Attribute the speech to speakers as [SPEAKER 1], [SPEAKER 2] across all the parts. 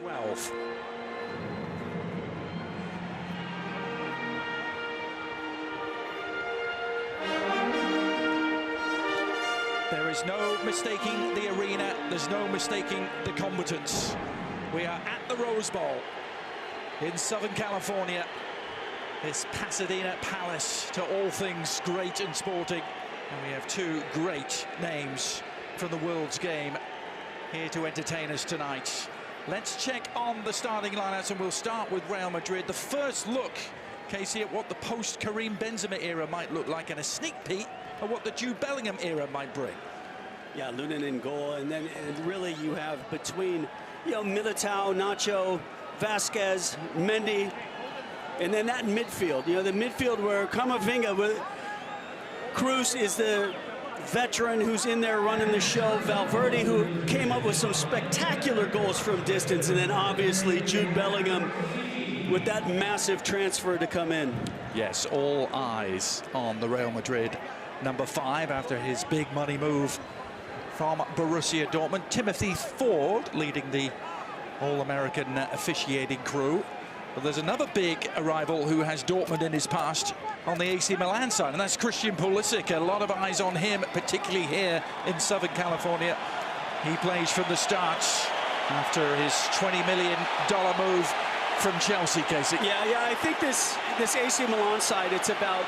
[SPEAKER 1] 12. There is no mistaking the arena, there's no mistaking the combatants. We are at the Rose Bowl in Southern California, this Pasadena palace to all things great and sporting. And we have two great names from the world's game here to entertain us tonight. Let's check on the starting lineups, and we'll start with Real Madrid. The first look, Casey, at what the post-Karim Benzema era might look like, and a sneak peek at what the Jude Bellingham era might bring.
[SPEAKER 2] Yeah, Lunin in goal, and then really you have between, Militao, Nacho, Vasquez, Mendy, and then that midfield. The midfield where Camavinga with Cruz is the veteran who's in there running the show. Valverde, who came up with some spectacular goals from distance, and then obviously Jude Bellingham with that massive transfer to come in.
[SPEAKER 1] Yes, all eyes on the Real Madrid number 5 after his big money move from Borussia Dortmund. Timothy Ford leading the All-American officiating crew. But there's another big arrival who has Dortmund in his past on the AC Milan side, and that's Christian Pulisic. A lot of eyes on him, particularly here in Southern California. He plays from the start after his $20 million move from Chelsea, Casey.
[SPEAKER 2] Yeah, I think this AC Milan side, it's about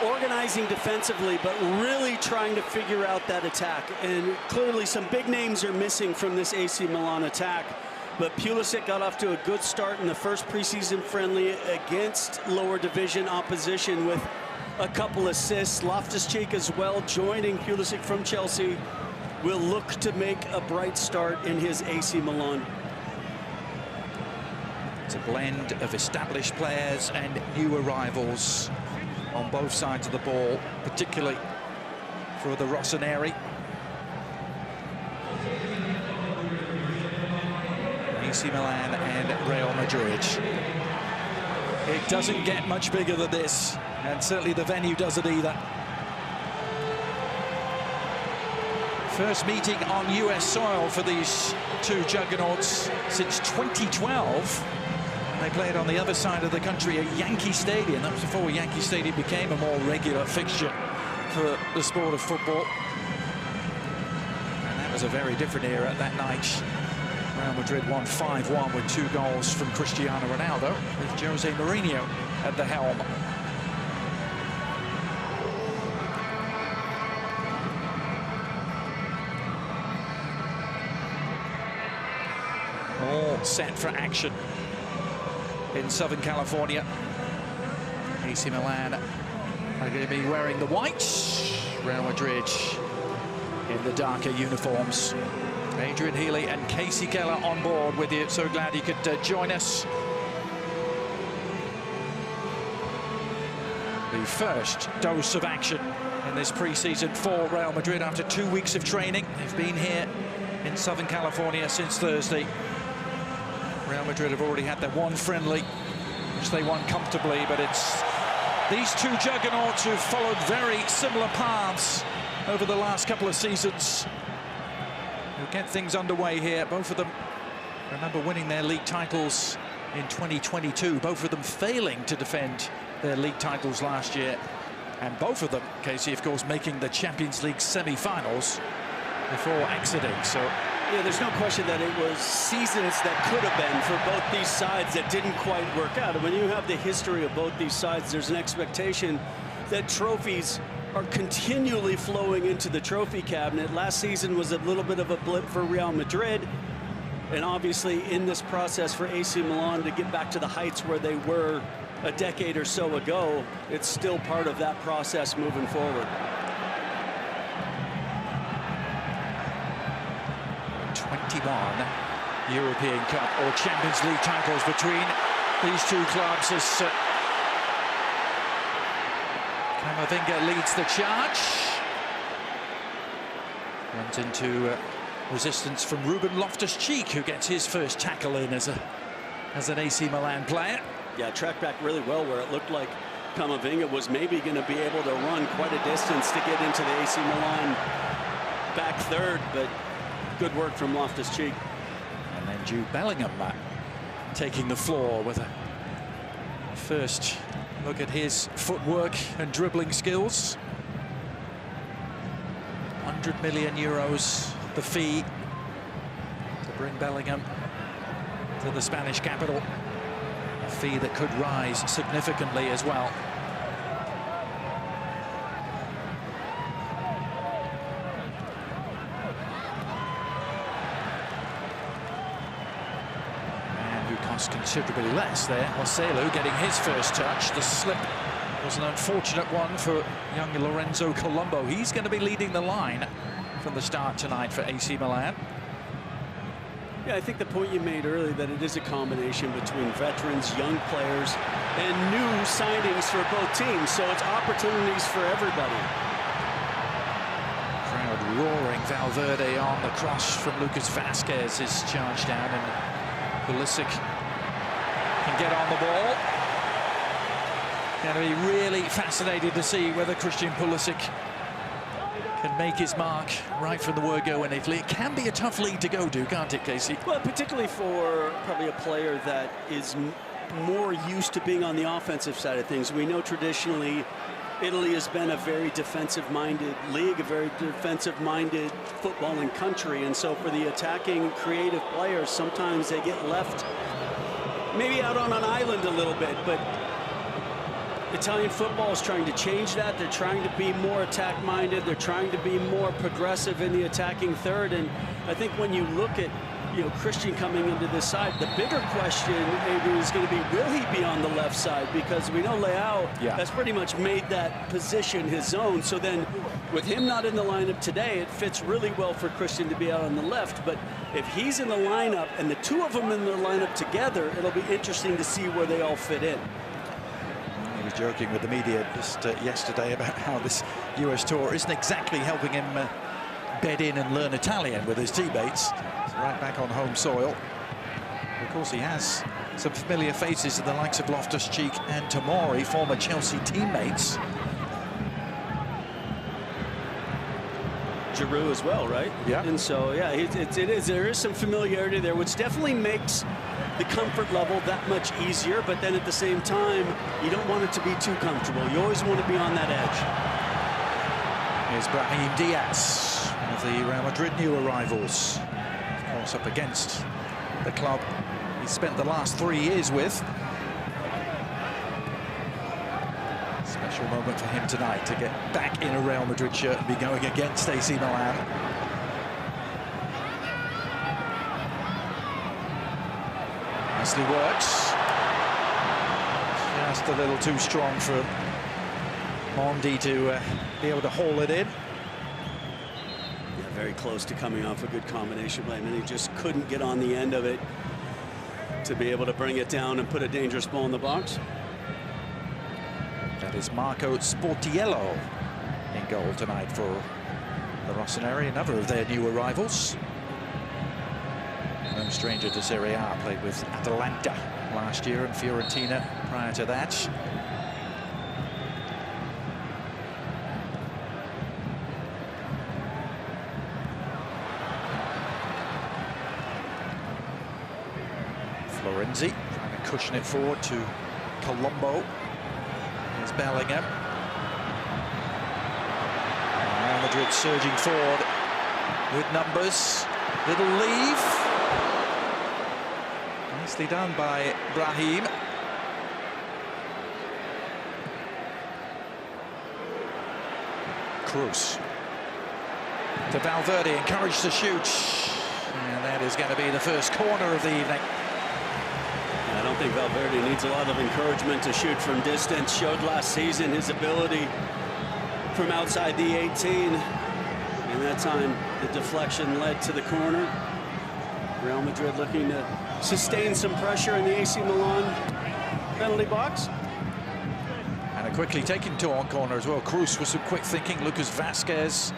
[SPEAKER 2] organizing defensively, but really trying to figure out that attack. And clearly some big names are missing from this AC Milan attack. But Pulisic got off to a good start in the first preseason friendly against lower division opposition with a couple assists. Loftus-Cheek as well, joining Pulisic from Chelsea, will look to make a bright start in his AC Milan.
[SPEAKER 1] It's a blend of established players and new arrivals on both sides of the ball, particularly for the Rossoneri. AC Milan and Real Madrid. It doesn't get much bigger than this, and certainly the venue doesn't either. First meeting on US soil for these two juggernauts since 2012. They played on the other side of the country at Yankee Stadium. That was before Yankee Stadium became a more regular fixture for the sport of football. And that was a very different era that night. Real Madrid won 5-1 with 2 goals from Cristiano Ronaldo, with Jose Mourinho at the helm. All set for action in Southern California. AC Milan are going to be wearing the whites. Real Madrid in the darker uniforms. Adrian Healy and Casey Keller on board with you. So glad you could join us. The first dose of action in this preseason for Real Madrid after 2 weeks of training. They've been here in Southern California since Thursday. Real Madrid have already had their one friendly, which they won comfortably, but it's these two juggernauts who've followed very similar paths over the last couple of seasons who get things underway here. Both of them, remember, winning their league titles in 2022, both of them failing to defend their league titles last year, and both of them, Casey, of course, making the Champions League semi-finals before exiting. So
[SPEAKER 2] yeah, there's no question that it was seasons that could have been for both these sides that didn't quite work out. And when you have the history of both these sides, there's an expectation that trophies are continually flowing into the trophy cabinet. Last season was a little bit of a blip for Real Madrid, and obviously in this process for AC Milan to get back to the heights where they were a decade or so ago, it's still part of that process moving forward.
[SPEAKER 1] 21 European Cup or Champions League titles between these two clubs as Camavinga leads the charge. Runs into resistance from Ruben Loftus-Cheek, who gets his first tackle in as an AC Milan player.
[SPEAKER 2] Yeah, tracked back really well where it looked like Camavinga was maybe going to be able to run quite a distance to get into the AC Milan back third, but good work from Loftus-Cheek.
[SPEAKER 1] And then Jude Bellingham taking the floor with a first look at his footwork and dribbling skills. 100 million euros the fee to bring Bellingham to the Spanish capital. A fee that could rise significantly as well. Cost considerably less there. Marcelo getting his first touch. The slip was an unfortunate one for young Lorenzo Colombo. He's going to be leading the line from the start tonight for AC Milan.
[SPEAKER 2] Yeah, I think the point you made earlier that it is a combination between veterans, young players, and new signings for both teams. So it's opportunities for everybody.
[SPEAKER 1] Crowd roaring. Valverde on the cross from Lucas Vazquez is charged down, and Pulisic can get on the ball. Going to be really fascinated to see whether Christian Pulisic can make his mark right from the word go in Italy. It can be a tough league to go to, can't it, Casey?
[SPEAKER 2] Well, particularly for probably a player that is more used to being on the offensive side of things. We know traditionally Italy has been a very defensive-minded league, a very defensive-minded footballing country, and so for the attacking, creative players, sometimes they get left maybe out on an island a little bit, but Italian football is trying to change that. They're trying to be more attack-minded. They're trying to be more progressive in the attacking third, and I think when you look at Christian coming into this side, the bigger question maybe is going to be, will he be on the left side? Because we know Leao has pretty much made that position his own. So then with him not in the lineup today, it fits really well for Christian to be out on the left. But if he's in the lineup and the two of them in the lineup together, it'll be interesting to see where they all fit in.
[SPEAKER 1] He was joking with the media just yesterday about how this US tour isn't exactly helping him bed in and learn Italian with his teammates. He's right back on home soil. Of course, he has some familiar faces in the likes of Loftus-Cheek and Tomori, former Chelsea teammates.
[SPEAKER 2] Giroud as well, right?
[SPEAKER 1] Yeah.
[SPEAKER 2] And so, yeah, there is some familiarity there, which definitely makes the comfort level that much easier. But then at the same time, you don't want it to be too comfortable. You always want to be on that edge.
[SPEAKER 1] Here's Brahim Diaz, one of the Real Madrid new arrivals. Of course, up against the club he spent the last 3 years with. Special moment for him tonight to get back in a Real Madrid shirt and be going against AC Milan. Nicely works. Just a little too strong for Mondi to be able to haul it in.
[SPEAKER 2] Yeah, very close to coming off a good combination play, and then he just couldn't get on the end of it to be able to bring it down and put a dangerous ball in the box.
[SPEAKER 1] That is Marco Sportiello in goal tonight for the Rossoneri, another of their new arrivals. No stranger to Serie A, played with Atalanta last year and Fiorentina prior to that. Florenzi trying to cushion it forward to Colombo. Here's Bellingham. Real Madrid surging forward with numbers. Little leave. Nicely done by Brahim. Cruz to Valverde, encouraged to shoot. And that is going to be the first corner of the evening.
[SPEAKER 2] I don't think Valverde needs a lot of encouragement to shoot from distance. Showed last season his ability from outside the 18. And that time, the deflection led to the corner. Real Madrid looking to sustain some pressure in the AC Milan penalty box.
[SPEAKER 1] And a quickly taken corner as well. Cruz with some quick thinking. Lucas Vazquez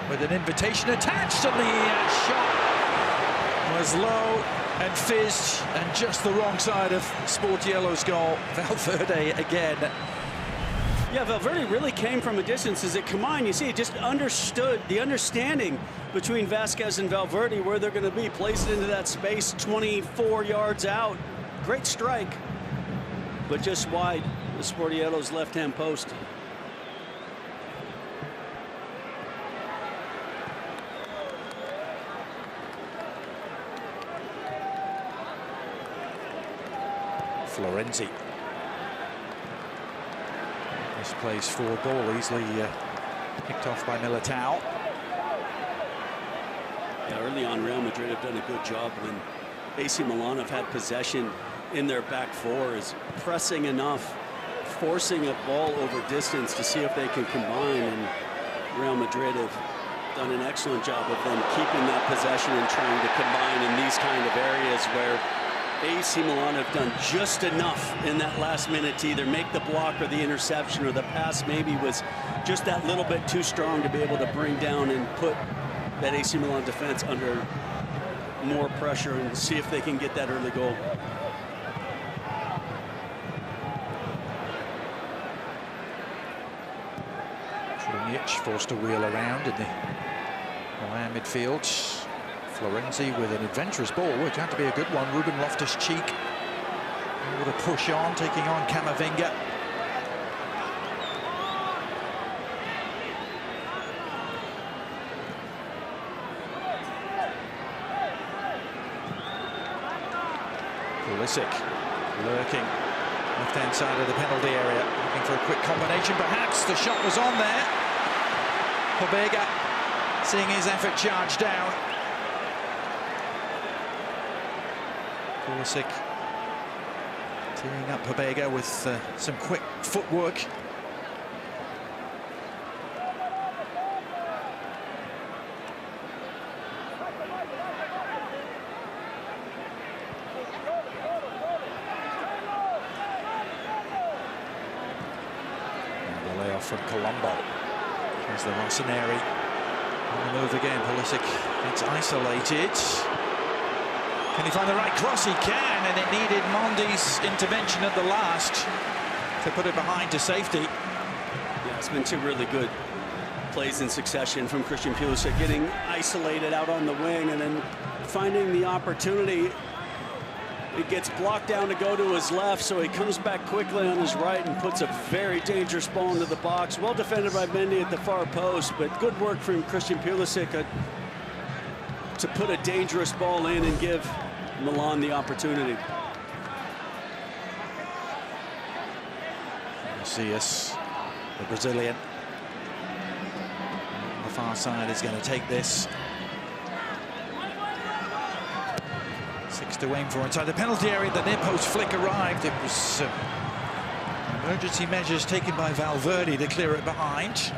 [SPEAKER 1] with an invitation attached, and the shot was low and fizzed and just the wrong side of Sportiello's goal. Valverde again
[SPEAKER 2] Yeah, Valverde really came from a distance. As it come on, you see, it just understood the understanding between Vasquez and Valverde where they're going to be. Placed into that space 24 yards out. Great strike, but just wide the Sportiello's left-hand post.
[SPEAKER 1] Florenzi. This plays for goal, easily picked off by Militao.
[SPEAKER 2] Yeah, early on, Real Madrid have done a good job when AC Milan have had possession in their back four, is pressing enough, forcing a ball over distance to see if they can combine, and Real Madrid have done an excellent job of them keeping that possession and trying to combine in these kind of areas where AC Milan have done just enough in that last minute to either make the block or the interception, or the pass maybe was just that little bit too strong to be able to bring down and put that AC Milan defense under more pressure and see if they can get that early goal.
[SPEAKER 1] Trunic forced to wheel around in the Milan midfield. Florenzi with an adventurous ball, which had to be a good one. Ruben Loftus-Cheek able to push on, taking on Camavinga. Pulisic lurking left-hand side of the penalty area, looking for a quick combination. Perhaps the shot was on there. Pobega seeing his effort charge down. Pulisic teeing up Pobega with some quick footwork. And the layoff from Colombo. There's the Rossoneri on the move again. Pulisic gets isolated. Can he find the right cross? He can, and it needed Mondi's intervention at the last to put it behind to safety.
[SPEAKER 2] Yeah, it's been two really good plays in succession from Christian Pulisic, getting isolated out on the wing and then finding the opportunity. It gets blocked down to go to his left, so he comes back quickly on his right and puts a very dangerous ball into the box. Well defended by Mendy at the far post, but good work from Christian Pulisic to put a dangerous ball in and give Milan the opportunity.
[SPEAKER 1] Macias, the Brazilian, on the far side is going to take this. 6 to aim for inside the penalty area. The near post flick arrived. It was emergency measures taken by Valverde to clear it behind.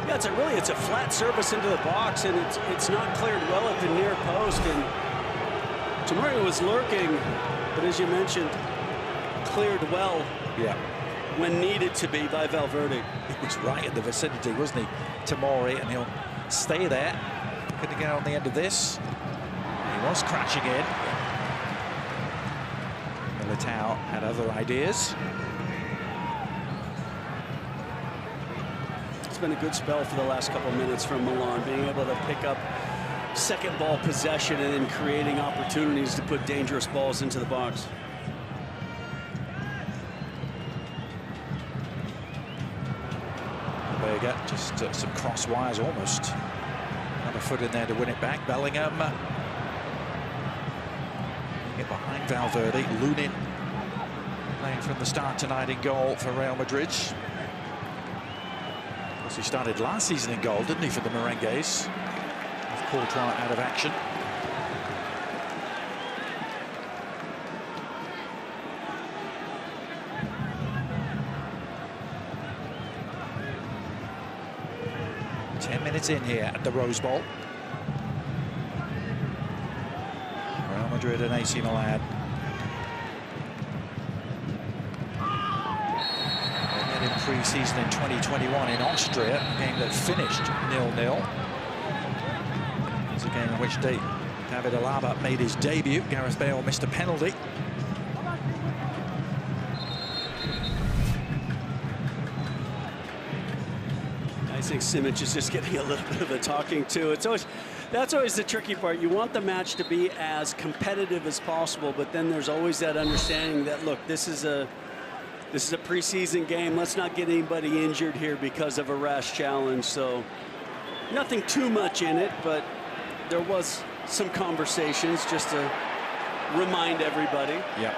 [SPEAKER 2] Yeah, it's a flat surface into the box, and it's not cleared well at the near post. And Tomario was lurking, but as you mentioned, cleared well.
[SPEAKER 1] Yeah,
[SPEAKER 2] when needed to be by Valverde.
[SPEAKER 1] He was right in the vicinity, wasn't he, Tomori, and he'll stay there. Couldn't get on the end of this. He was crashing in. Militao had other ideas.
[SPEAKER 2] It's been a good spell for the last couple of minutes from Milan, being able to pick up second ball possession and then creating opportunities to put dangerous balls into the box.
[SPEAKER 1] Vega, just some cross wires almost. Another foot in there to win it back. Bellingham. Get behind Valverde. Lunin playing from the start tonight in goal for Real Madrid. Of course, he started last season in goal, didn't he, for the Merengues? With Courtois out of action. Minutes in here at the Rose Bowl. Real Madrid and AC Milan. They met in pre-season in 2021 in Austria, a game that finished 0-0. It was a game in which David Alaba made his debut. Gareth Bale missed a penalty.
[SPEAKER 2] think Simic is just getting a little bit of a talking to. That's always the tricky part. You want the match to be as competitive as possible, but then there's always that understanding that, look, this is a preseason game. Let's not get anybody injured here because of a rash challenge. So nothing too much in it, but there was some conversations just to remind everybody.
[SPEAKER 1] Yeah.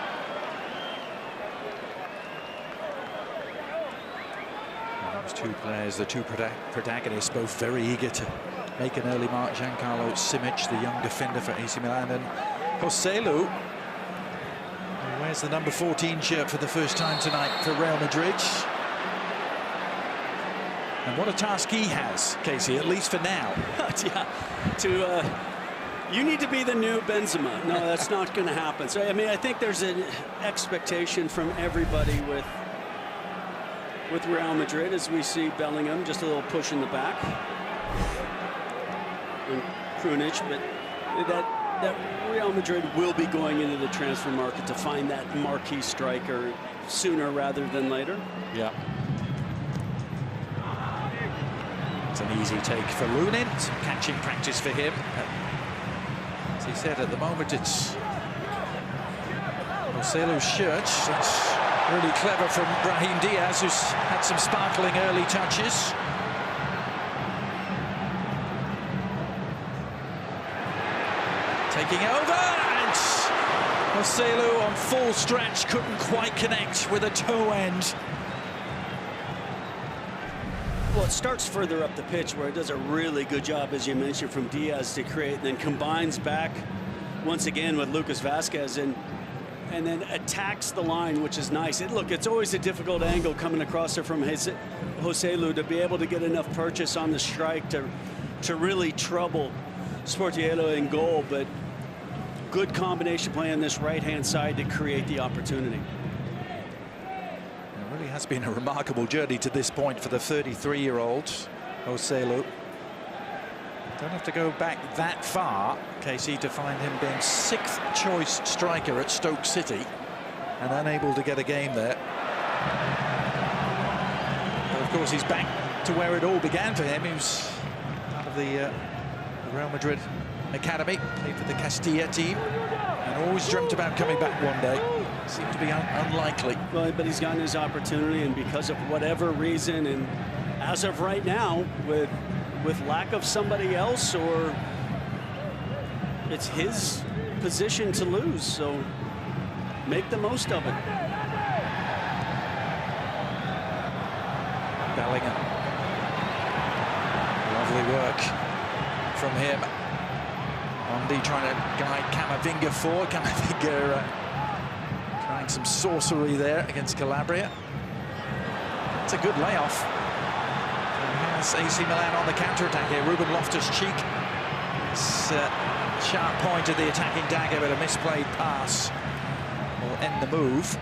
[SPEAKER 1] Those two players, the two protagonists, both very eager to make an early mark. Giancarlo Simic, the young defender for AC Milan, and Joselu, who wears the number 14 shirt for the first time tonight for Real Madrid. And what a task he has, Casey, at least for now.
[SPEAKER 2] Yeah, you need to be the new Benzema. No, that's not going to happen. So, I mean, I think there's an expectation from everybody with Real Madrid as we see Bellingham, just a little push in the back. And Krunic, but that Real Madrid will be going into the transfer market to find that marquee striker sooner rather than later.
[SPEAKER 1] Yeah. It's an easy take for Lunin. Some catching practice for him. As he said, at the moment it's Joselu's shirt. That's really clever from Brahim Diaz, who's had some sparkling early touches. Taking over, and Joselu on full stretch couldn't quite connect with a toe end.
[SPEAKER 2] Well, it starts further up the pitch where it does a really good job, as you mentioned, from Diaz to create, and then combines back once again with Lucas Vazquez and then attacks the line, which is nice. Look, it's always a difficult angle coming across there from Joselu to be able to get enough purchase on the strike to really trouble Sportiello in goal, but good combination play on this right-hand side to create the opportunity.
[SPEAKER 1] It really has been a remarkable journey to this point for the 33-year-old Joselu. Don't have to go back that far, Casey, to find him being 6th choice striker at Stoke City and unable to get a game there. But of course, he's back to where it all began for him. He was out of the Real Madrid academy, played for the Castilla team, and always dreamt about coming back one day. Seemed to be unlikely.
[SPEAKER 2] Well, but he's gotten his opportunity, and because of whatever reason, and as of right now, with lack of somebody else, or it's his position to lose, so make the most of it.
[SPEAKER 1] Bellingham. Lovely work from him. Mondi trying to guide Camavinga forward. Camavinga trying some sorcery there against Calabria. It's a good layoff. Has AC Milan on the counter-attack here. Ruben Loftus-Cheek. It's sharp point of the attacking dagger, but a misplayed pass will end the move.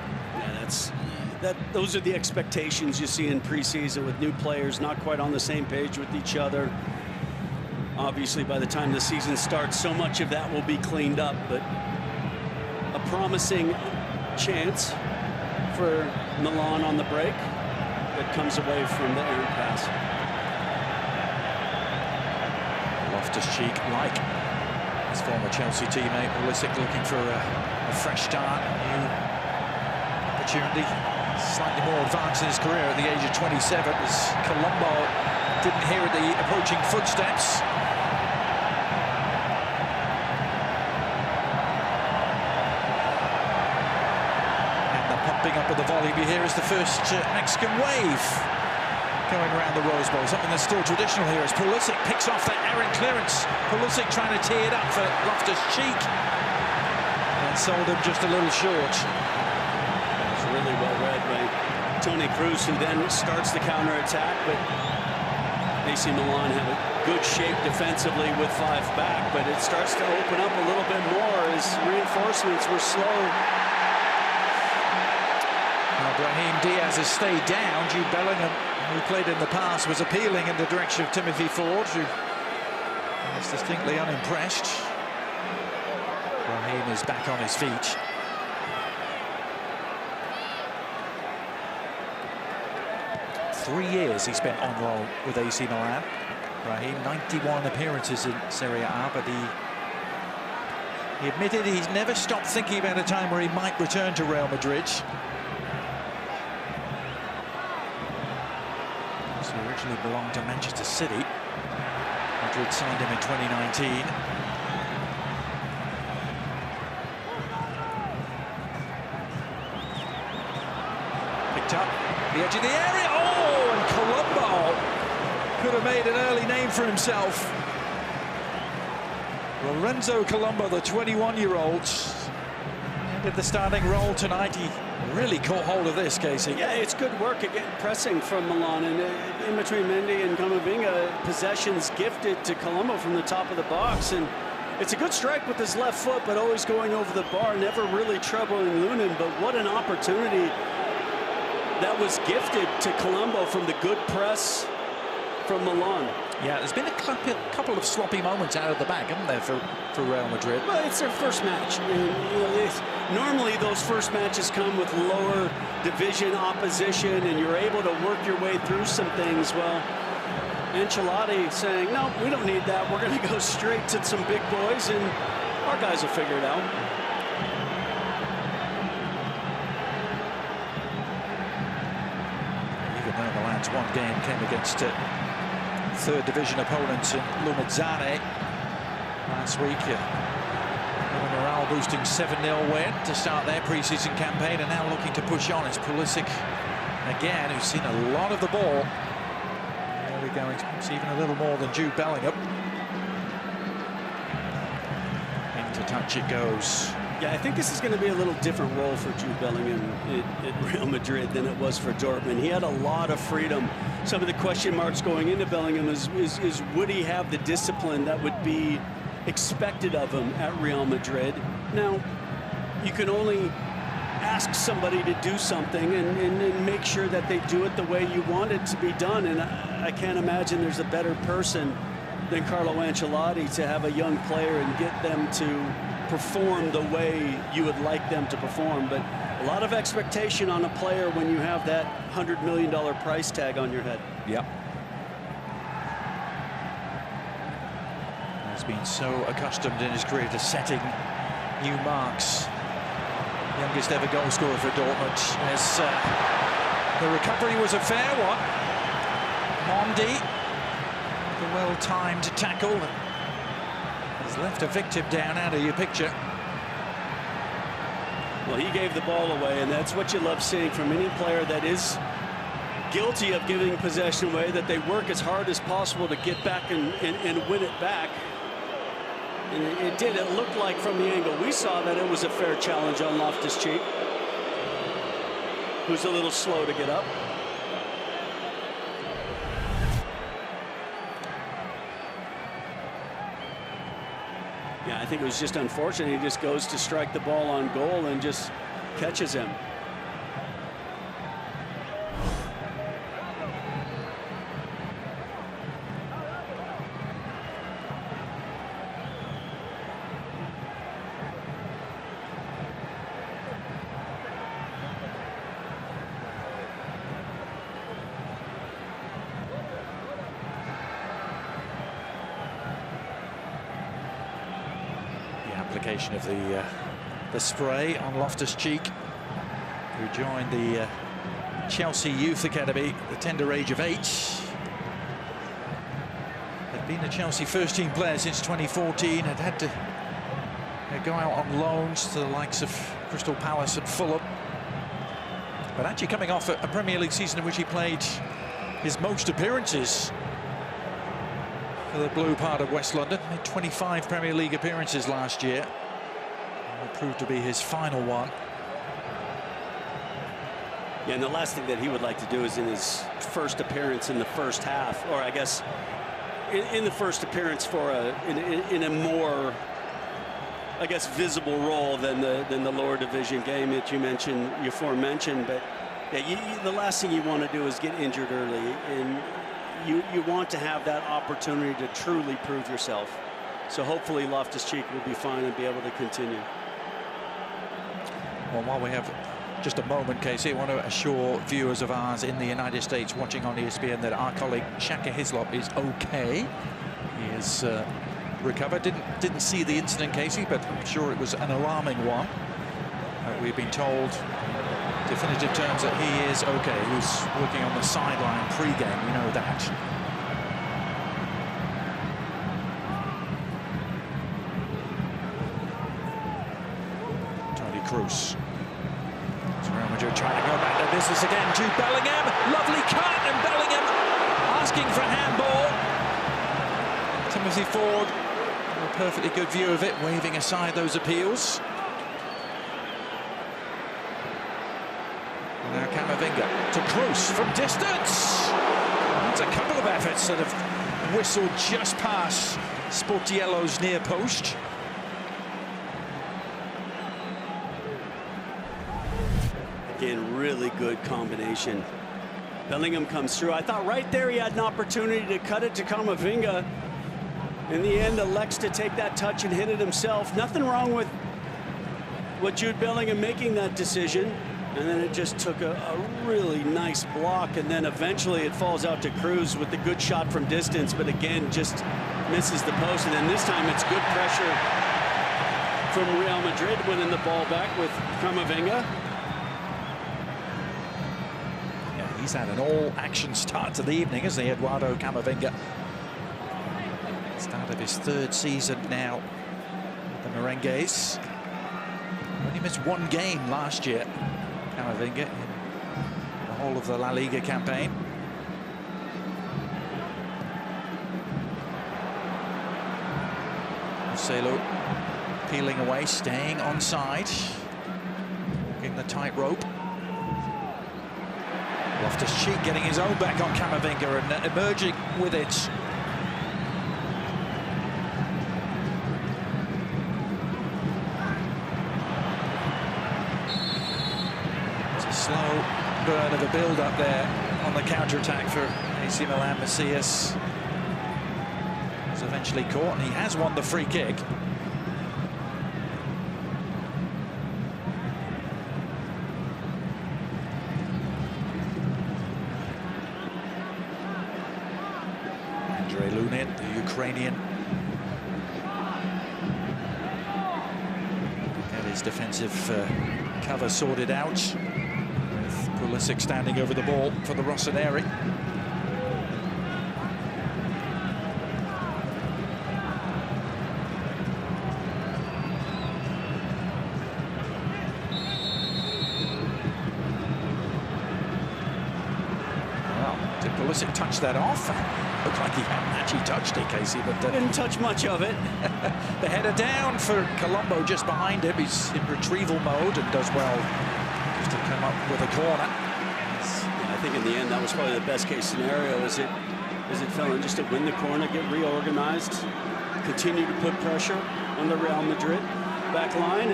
[SPEAKER 2] Yeah, those are the expectations you see in preseason with new players not quite on the same page with each other. Obviously, by the time the season starts, so much of that will be cleaned up, but a promising chance for Milan on the break that comes away from the errant pass.
[SPEAKER 1] Loftus-Cheek, like his former Chelsea teammate Pulisic, looking for a fresh start, a new opportunity. Slightly more advanced in his career at the age of 27, as Colombo didn't hear the approaching footsteps. And the pumping up of the volume you hear is the first Mexican wave going around the Rose Bowl, something that's still traditional here as Pulisic picks off that errant clearance. Pulisic trying to tee it up for Loftus-Cheek and sold him just a little short.
[SPEAKER 2] It's really well read by Toni Kroos, who then starts the counter-attack, but AC Milan have a good shape defensively with 5 back, but it starts to open up a little bit more as reinforcements were slow.
[SPEAKER 1] Now, Brahim Diaz has stayed down. Jude Bellingham, who played in the past, was appealing in the direction of Timothy Ford, who is distinctly unimpressed. Brahim is back on his feet. 3 years he spent on loan with AC Milan. Raheem, 91 appearances in Serie A, but he admitted he's never stopped thinking about a time where he might return to Real Madrid. He originally belonged to Manchester City. Madrid signed him in 2019. Picked up the edge of the area. Oh, and Colombo could have made an early name for himself. Lorenzo Colombo, the 21-year-old, ended the starting role tonight. He really caught hold of this, Casey.
[SPEAKER 2] Yeah, it's good work again, pressing from Milan, and in between Mendy and Camavinga, possessions gifted to Colombo from the top of the box, and it's a good strike with his left foot, but always going over the bar, never really troubling Lunin. But what an opportunity that was gifted to Colombo from the good press from Milan.
[SPEAKER 1] Yeah, there's been a couple of sloppy moments out of the back, haven't there, for Real Madrid?
[SPEAKER 2] Well, it's their first match. And, normally those first matches come with lower division opposition, and you're able to work your way through some things. Well, Ancelotti saying, no, we don't need that. We're going to go straight to some big boys, and our guys will figure it out.
[SPEAKER 1] Even though Milan's one game came against third division opponents in Lumezzane last week. A morale boosting 7-0 win to start their pre-season campaign, and now looking to push on. It's Pulisic again, who's seen a lot of the ball. There we go, it's even a little more than Jude Bellingham. Into touch it goes.
[SPEAKER 2] Yeah, I think this is going to be a little different role for Jude Bellingham at Real Madrid than it was for Dortmund. He had a lot of freedom. Some of the question marks going into Bellingham is would he have the discipline that would be expected of him at Real Madrid? Now, you can only ask somebody to do something and make sure that they do it the way you want it to be done. And I can't imagine there's a better person than Carlo Ancelotti to have a young player and get them to perform the way you would like them to perform. But a lot of expectation on a player when you have that $100 million price tag on your head.
[SPEAKER 1] Yep. He's been so accustomed in his career to setting new marks. Youngest ever goal scorer for Dortmund. As the recovery was a fair one. Mondi, the well-timed tackle, has left a victim down out of your picture.
[SPEAKER 2] Well, he gave the ball away, and that's what you love seeing from any player that is guilty of giving possession away, that they work as hard as possible to get back and win it back. And it did. It looked like from the angle we saw that it was a fair challenge on Loftus-Cheek, who's a little slow to get up. Yeah, I think it was just unfortunate. He just goes to strike the ball on goal and just catches him.
[SPEAKER 1] Application of the spray on Loftus-Cheek, who joined the Chelsea Youth Academy at the tender age of 8. Had been a Chelsea first-team player since 2014. Had to go out on loans to the likes of Crystal Palace and Fulham. But actually coming off a Premier League season in which he played his most appearances for the blue part of West London. Made 25 Premier League appearances last year. It proved to be his final one.
[SPEAKER 2] Yeah, and the last thing that he would like to do is in his first appearance in the first half, or I guess in the first appearance for in a more, I guess, visible role than the lower division game that you aforementioned. But yeah, the last thing you want to do is get injured early, and you want to have that opportunity to truly prove yourself. So hopefully Loftus-Cheek will be fine and be able to continue.
[SPEAKER 1] Well, while we have just a moment, Casey. I want to assure viewers of ours in the United States watching on ESPN that our colleague Shaka Hislop is okay. He is recovered. Didn't see the incident, Casey, but I'm sure it was an alarming one. We've been told definitive terms that he is okay. He was working on the sideline pre-game, we know that. Tony Kroos. Real Madrid trying to go back to business again to Bellingham. Lovely cut, and Bellingham asking for a handball. Timothy Ford, a perfectly good view of it, waving aside those appeals. And now Camavinga to Kroos from distance. That's a couple of efforts that have whistled just past Sportiello's near post.
[SPEAKER 2] Again, really good combination. Bellingham comes through. I thought right there he had an opportunity to cut it to Camavinga. In the end, elects to take that touch and hit it himself. Nothing wrong with Jude Bellingham making that decision. And then it just took a really nice block. And then eventually it falls out to Kroos with the good shot from distance. But again, just misses the post. And then this time it's good pressure from Real Madrid, winning the ball back with Camavinga.
[SPEAKER 1] He's had an all-action start to the evening, isn't he, Eduardo Camavinga? Start of his third season now with the Merengues. Only missed one game last year, Camavinga, in the whole of the La Liga campaign. Marcelo peeling away, staying onside, walking the tightrope. Loftus-Cheek getting his own back on Camavinga and emerging with it. It's a slow burn of a build-up there on the counter-attack for AC Milan. Macias was eventually caught, and he has won the free kick. The Ukrainian, get his defensive cover sorted out, with Pulisic standing over the ball for the Rossoneri. Well, did Pulisic touch that off? Looked like he hadn't actually touched it, Casey, but
[SPEAKER 2] didn't touch much of it.
[SPEAKER 1] The header down for Colombo just behind him. He's in retrieval mode and does well just to come up with a corner.
[SPEAKER 2] Yeah, I think in the end that was probably the best case scenario. As it fell in, just to win the corner, get reorganized, continue to put pressure on the Real Madrid back line,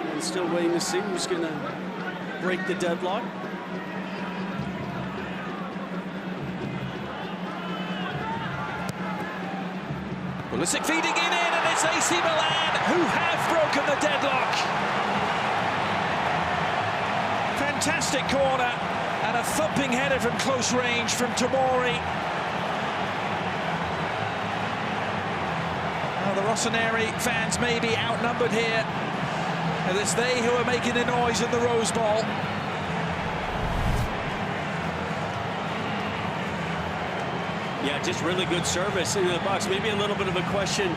[SPEAKER 2] and still waiting to see who's going to break the deadlock.
[SPEAKER 1] Pulisic feeding it in, and it's AC Milan who have broken the deadlock. Fantastic corner and a thumping header from close range from Tomori. Well, the Rossoneri fans may be outnumbered here, and it's they who are making the noise in the Rose Bowl.
[SPEAKER 2] Yeah, just really good service into the box. Maybe a little bit of a question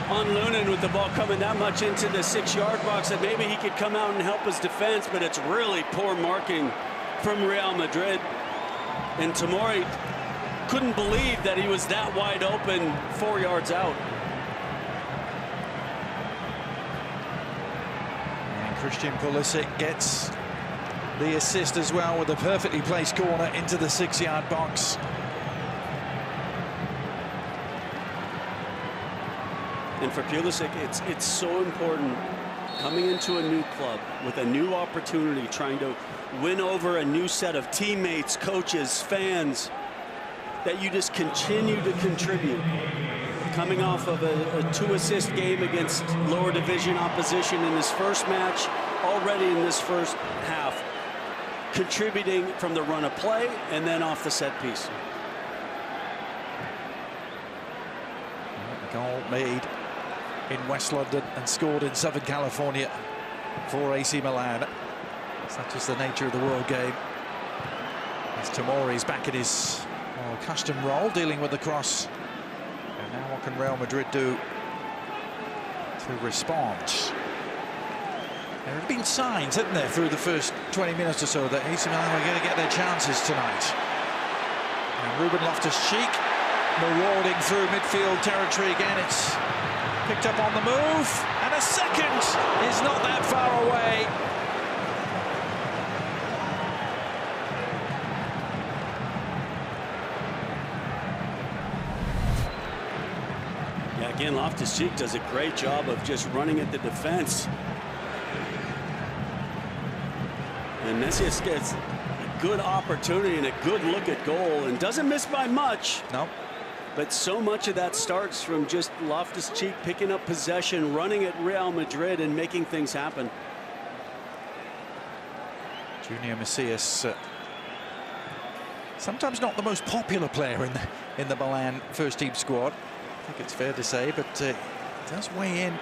[SPEAKER 2] on Lunin with the ball coming that much into the 6-yard box, that maybe he could come out and help his defense, but it's really poor marking from Real Madrid. And Tomori couldn't believe that he was that wide open 4 yards out.
[SPEAKER 1] And Christian Pulisic gets the assist as well with a perfectly placed corner into the 6-yard box.
[SPEAKER 2] And for Pulisic, it's so important coming into a new club with a new opportunity, trying to win over a new set of teammates, coaches, fans, that you just continue to contribute. coming off of a 2-assist game against lower division opposition in his first match, already in this first half, contributing from the run of play and then off the set piece.
[SPEAKER 1] A goal made in West London and scored in Southern California for AC Milan. Such is the nature of the World Game. As Tomori's back in his custom role, dealing with the cross. And now what can Real Madrid do to respond? There have been signs, haven't there, through the first 20 minutes or so that AC Milan are going to get their chances tonight. And Ruben Loftus-Cheek marauding through midfield territory again. It's picked up on the move, and a second is not that far away.
[SPEAKER 2] Yeah, again, Loftus-Cheek does a great job of just running at the defense. And Messias gets a good opportunity and a good look at goal and doesn't miss by much.
[SPEAKER 1] No.
[SPEAKER 2] But so much of that starts from just Loftus-Cheek picking up possession, running at Real Madrid and making things happen.
[SPEAKER 1] Junior Messias, sometimes not the most popular player in the Milan first team squad. I think it's fair to say, but does weigh in.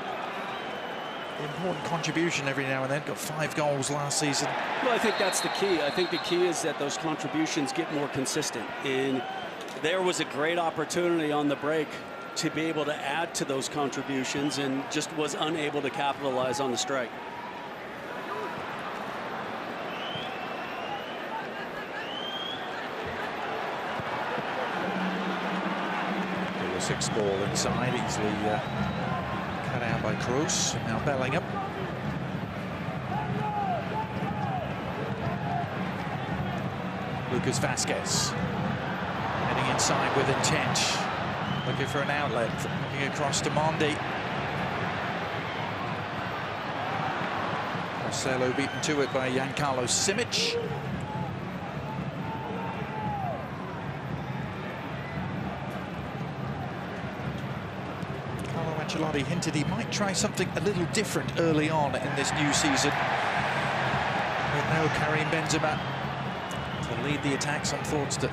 [SPEAKER 1] Important contribution every now and then. Got 5 goals last season.
[SPEAKER 2] Well, I think that's the key. I think the key is that those contributions get more consistent. And there was a great opportunity on the break to be able to add to those contributions and just was unable to capitalize on the strike.
[SPEAKER 1] The 6th ball inside, easily cut out by Cruz. Now Bellingham. Lucas Vazquez. Heading inside with intent. Looking for an outlet. Looking across to Mondi. Marcelo beaten to it by Giancarlo Simic. Ancelotti hinted he might try something a little different early on in this new season. With no Karim Benzema to lead the attack. Some thoughts that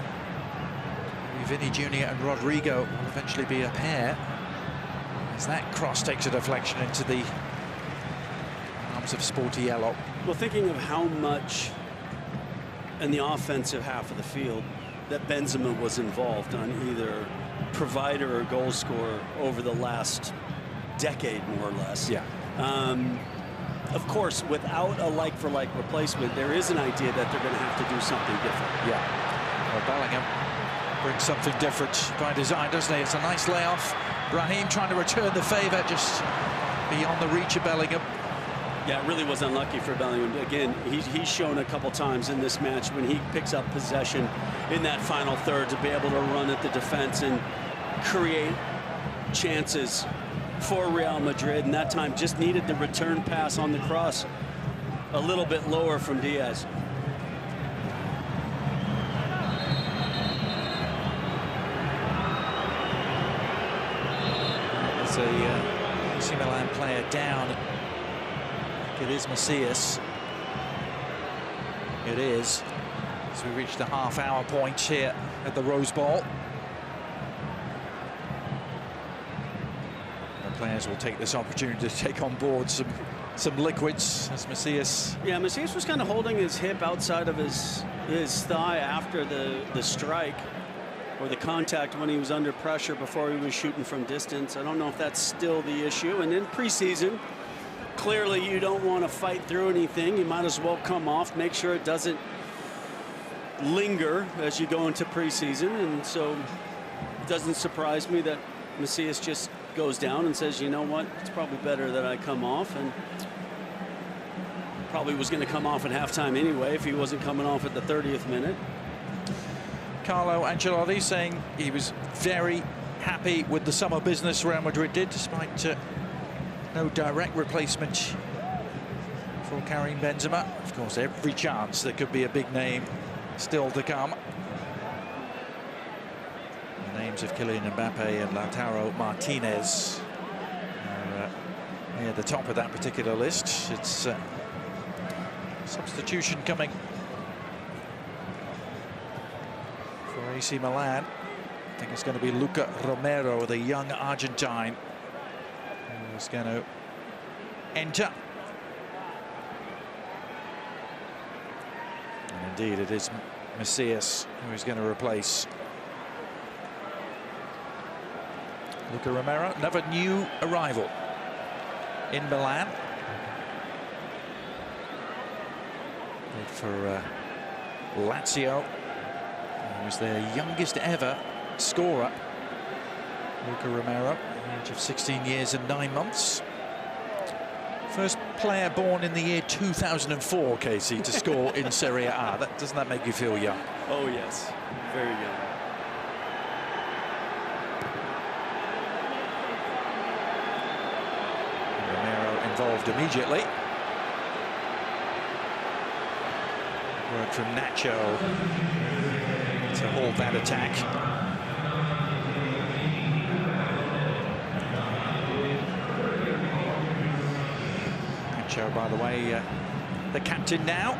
[SPEAKER 1] Vinny Jr. and Rodrigo will eventually be a pair. As that cross takes a deflection into the arms of Sportiello.
[SPEAKER 2] Well, thinking of how much in the offensive half of the field that Benzema was involved on, either provider or goal scorer over the last decade, more or less.
[SPEAKER 1] Yeah.
[SPEAKER 2] Of course, without a like-for-like replacement, there is an idea that they're going to have to do something different.
[SPEAKER 1] Yeah. Well, Bellingham brings something different by design, doesn't he? It's a nice layoff. Brahim trying to return the favour, just beyond the reach of Bellingham.
[SPEAKER 2] Yeah, it really was unlucky for Bellingham. Again, he's shown a couple times in this match when he picks up possession in that final third to be able to run at the defense and create chances for Real Madrid, and that time just needed the return pass on the cross a little bit lower from Diaz.
[SPEAKER 1] There's a AC Milan player down. It is Macias. It is. As we reach the half-hour point here at the Rose Bowl. The players will take this opportunity to take on board some liquids as Macias.
[SPEAKER 2] Yeah, Macias was kind of holding his hip outside of his thigh after the strike or the contact when he was under pressure before he was shooting from distance. I don't know if that's still the issue. And in preseason, clearly you don't want to fight through anything. You might as well come off, make sure it doesn't linger as you go into preseason. And so it doesn't surprise me that Macias just goes down and says, you know what, it's probably better that I come off. And probably was going to come off at halftime anyway if he wasn't coming off at the 30th minute.
[SPEAKER 1] Carlo Ancelotti saying he was very happy with the summer business Real Madrid did, despite no direct replacement for Karim Benzema. Of course, every chance there could be a big name still to come. A name terms of Kylian Mbappe and Lautaro Martinez near the top of that particular list. It's substitution coming for AC Milan. I think it's going to be Luca Romero, the young Argentine, who's going to enter. And indeed, it is Macias who is going to replace Luca Romero. Another new arrival in Milan. Played for Lazio. He was their youngest ever scorer, Luca Romero, age of 16 years and 9 months. First player born in the year 2004, Casey, to score in Serie A. Doesn't that make you feel young?
[SPEAKER 2] Oh, yes. Very young.
[SPEAKER 1] Romero involved immediately. Work from Nacho to halt that attack. Nacho, by the way, the captain now,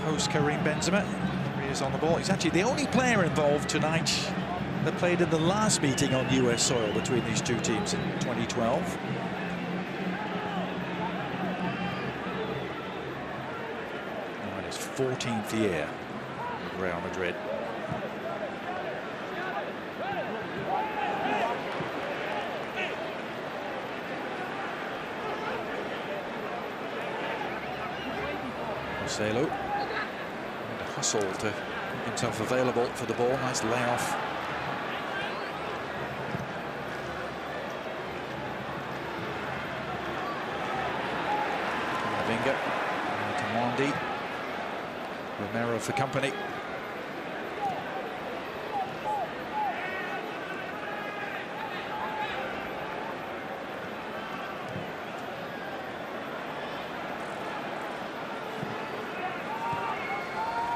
[SPEAKER 1] post Karim Benzema. He is on the ball. He's actually the only player involved tonight that played in the last meeting on US soil between these two teams in 2012. Now in his 14th year with Real Madrid. Marcelo hustle to make himself available for the ball. Nice layoff. Vinga to Mondi. Romero for company.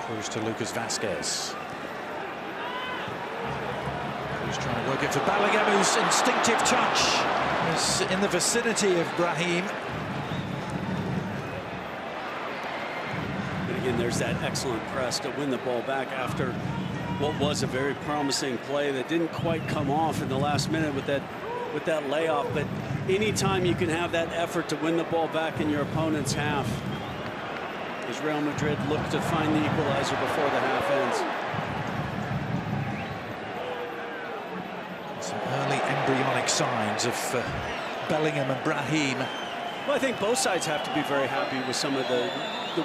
[SPEAKER 1] Cruz to Lucas Vazquez. Who's trying to work it for Bellingham, whose instinctive touch is in the vicinity of Brahim.
[SPEAKER 2] And again, there's that excellent press to win the ball back after what was a very promising play that didn't quite come off in the last minute with that layoff. But anytime you can have that effort to win the ball back in your opponent's half, as Real Madrid look to find the equalizer before the half ends.
[SPEAKER 1] Some early embryonic signs of Bellingham and Brahim.
[SPEAKER 2] Well, I think both sides have to be very happy with some of the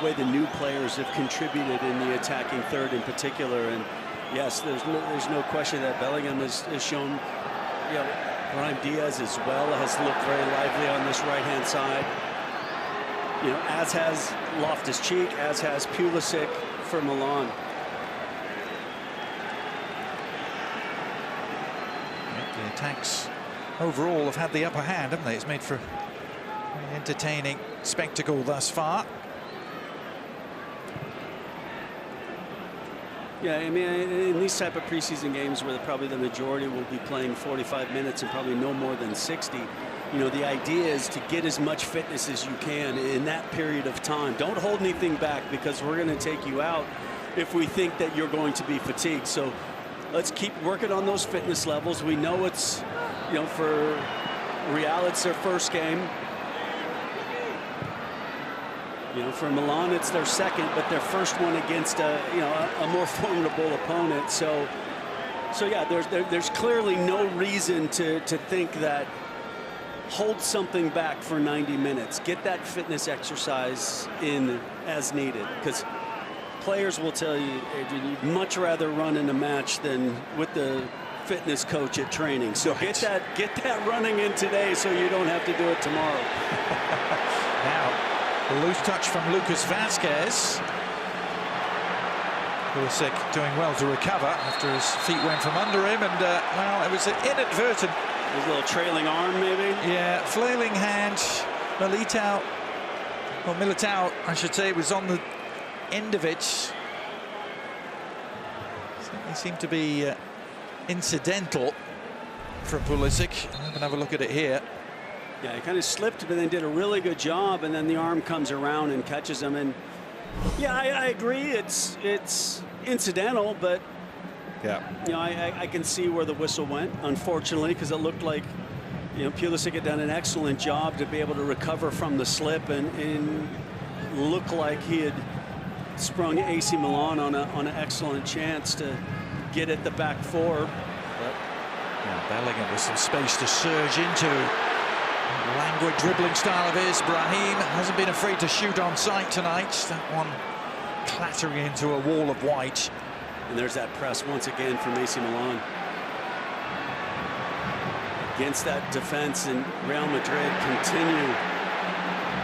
[SPEAKER 2] way the new players have contributed in the attacking third in particular. And yes, there's no question that Bellingham has shown, you know, Brahim Diaz as well has looked very lively on this right-hand side. You know, as has Loftus-Cheek, as has Pulisic for Milan.
[SPEAKER 1] Yep, the attacks overall have had the upper hand, haven't they? It's made for an entertaining spectacle thus far.
[SPEAKER 2] Yeah, I mean, in these type of preseason games where probably the majority will be playing 45 minutes and probably no more than 60, you know, the idea is to get as much fitness as you can in that period of time. Don't hold anything back, because we're going to take you out if we think that you're going to be fatigued. So let's keep working on those fitness levels. We know it's, you know, for Real, it's their first game. You know, for Milan, it's their second, but their first one against a more formidable opponent. So yeah, there's clearly no reason to think that hold something back for 90 minutes. Get that fitness exercise in as needed, because players will tell you, Adrian, you'd much rather run in a match than with the fitness coach at training. So get that running in today so you don't have to do it tomorrow.
[SPEAKER 1] Now, a loose touch from Lucas Vazquez. Pulisic doing well to recover after his feet went from under him, and well, it was an inadvertent.
[SPEAKER 2] A little trailing arm, maybe? Yeah,
[SPEAKER 1] flailing hand. Militao, I should say, was on the end of it. He seemed to be incidental from Pulisic. I'm going to have a look at it here.
[SPEAKER 2] Yeah, he kind of slipped, but then did a really good job, and then the arm comes around and catches him. And yeah, I agree, it's incidental, but
[SPEAKER 1] yeah,
[SPEAKER 2] you know, I can see where the whistle went, unfortunately, because it looked like, you know, Pulisic had done an excellent job to be able to recover from the slip and look like he had sprung AC Milan on an excellent chance to get at the back four.
[SPEAKER 1] But yeah, Bellingham with some space to surge into. Languid dribbling style of his. Brahim hasn't been afraid to shoot on sight tonight. That one clattering into a wall of white.
[SPEAKER 2] And there's that press once again from AC Milan. Against that defense, and Real Madrid continue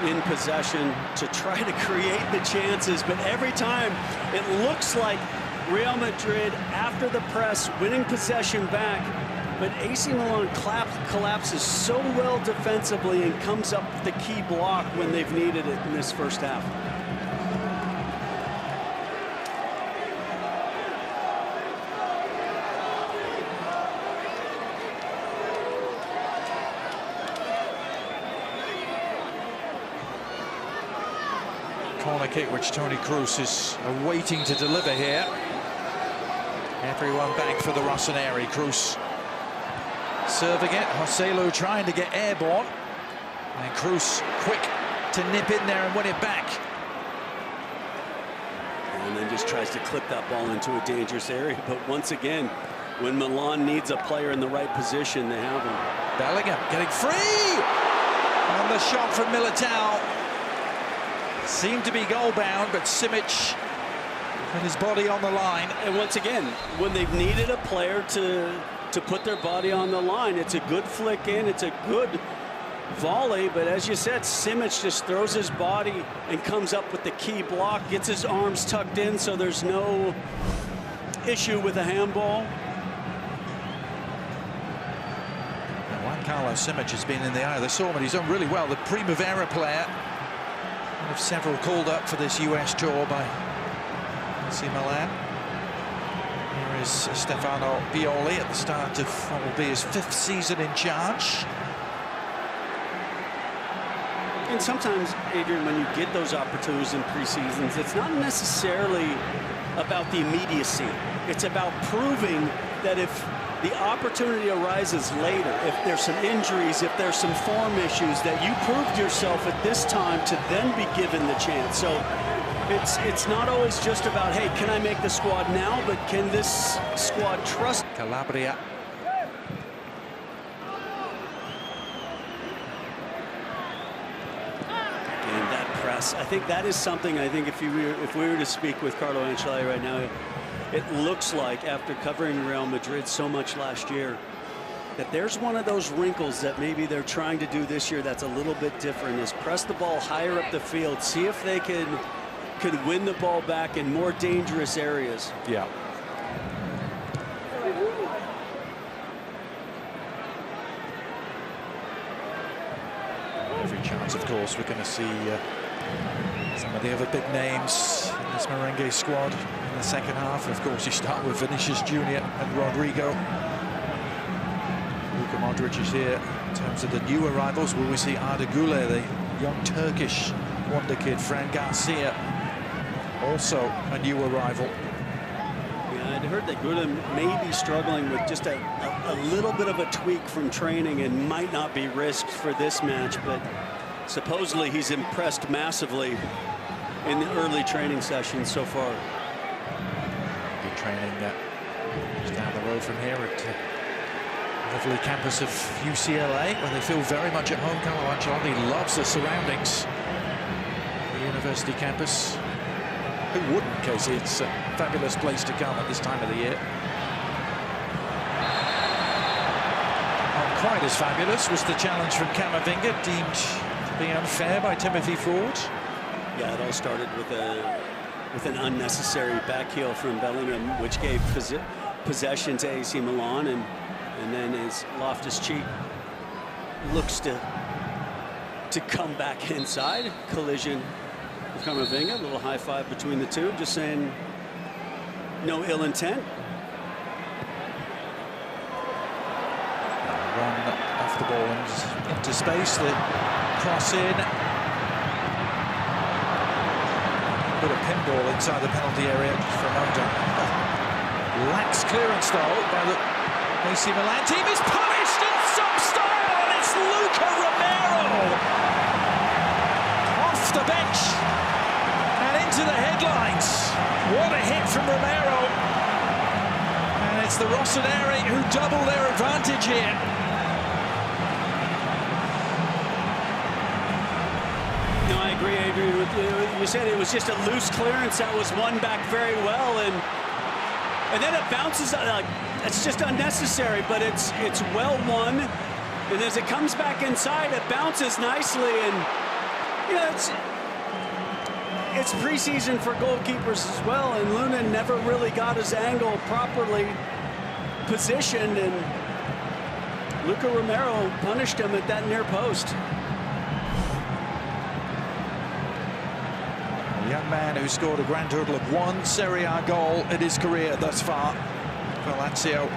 [SPEAKER 2] in possession to try to create the chances, but every time it looks like Real Madrid, after the press, winning possession back, but AC Milan collapses so well defensively and comes up with the key block when they've needed it in this first half.
[SPEAKER 1] Corner kick which Toni Kroos is waiting to deliver here. Everyone back for the Rossoneri. Kroos serving it. Joselu trying to get airborne. And Kroos quick to nip in there and win it back.
[SPEAKER 2] And then just tries to clip that ball into a dangerous area. But once again, when Milan needs a player in the right position, they have him.
[SPEAKER 1] Bellingham getting free! And the shot from Militao seemed to be goal bound, but Simic put his body on the line.
[SPEAKER 2] And once again, when they've needed a player to put their body on the line, it's a good flick in, it's a good volley, but as you said, Simic just throws his body and comes up with the key block, gets his arms tucked in so there's no issue with a handball.
[SPEAKER 1] Juan Carlos Simic has been in the eye of the storm, and he's done really well. The Primavera player, one of several called up for this US tour by AC Milan. Here is Stefano Pioli at the start of what will be his 5th season in charge.
[SPEAKER 2] And sometimes, Adrian, when you get those opportunities in pre-seasons, it's not necessarily about the immediacy. It's about proving that if the opportunity arises later, if there's some injuries, if there's some form issues, that you proved yourself at this time to then be given the chance. So it's not always just about, hey, can I make the squad now, but can this squad trust?
[SPEAKER 1] Calabria.
[SPEAKER 2] And that press, I think that is something, I think if we were to speak with Carlo Ancelotti right now, it looks like, after covering Real Madrid so much last year, that there's one of those wrinkles that maybe they're trying to do this year that's a little bit different, is press the ball higher up the field, see if they could win the ball back in more dangerous areas.
[SPEAKER 1] Yeah. Every chance, of course, we're going to see some of the other big names in this merengue squad in the second half. And of course, you start with Vinicius Jr. and Rodrigo. Luka Modric is here. In terms of the new arrivals, will we see Arda Güler, the young Turkish wonder kid, Fran Garcia, also a new arrival.
[SPEAKER 2] Yeah, I'd heard that Güler may be struggling with just a little bit of a tweak from training and might not be risked for this match, but supposedly he's impressed massively in the early training sessions so far.
[SPEAKER 1] Good training just down the road from here at the lovely campus of UCLA, where they feel very much at home. Carlo Ancelotti loves the surroundings. The university campus. Who wouldn't, Casey? It's a fabulous place to come at this time of the year. Not quite as fabulous was the challenge from Camavinga, deemed to be unfair by Timothy Ford.
[SPEAKER 2] Yeah, it all started with an unnecessary back heel from Bellingham, which gave possession to AC Milan, and then as Loftus-Cheek looks to come back inside, collision with Camavinga, a little high five between the two, just saying no ill intent.
[SPEAKER 1] ball into space. The cross in. Bit of pinball inside the penalty area from Oda. Lax clearance though by the AC Milan team. Is punished in some style, and it's Luca Romero off the bench and into the headlines. What a hit from Romero, and it's the Rossoneri who double their advantage here.
[SPEAKER 2] No, I agree, Adrian, with you. You said it was just a loose clearance that was won back very well, and then it bounces. It's just unnecessary, but it's well won. And as it comes back inside, it bounces nicely, and it's preseason for goalkeepers as well, and Luna never really got his angle properly positioned, and Luca Romero punished him at that near post.
[SPEAKER 1] A young man who scored a grand total of 1 Serie A goal in his career thus far for Lazio.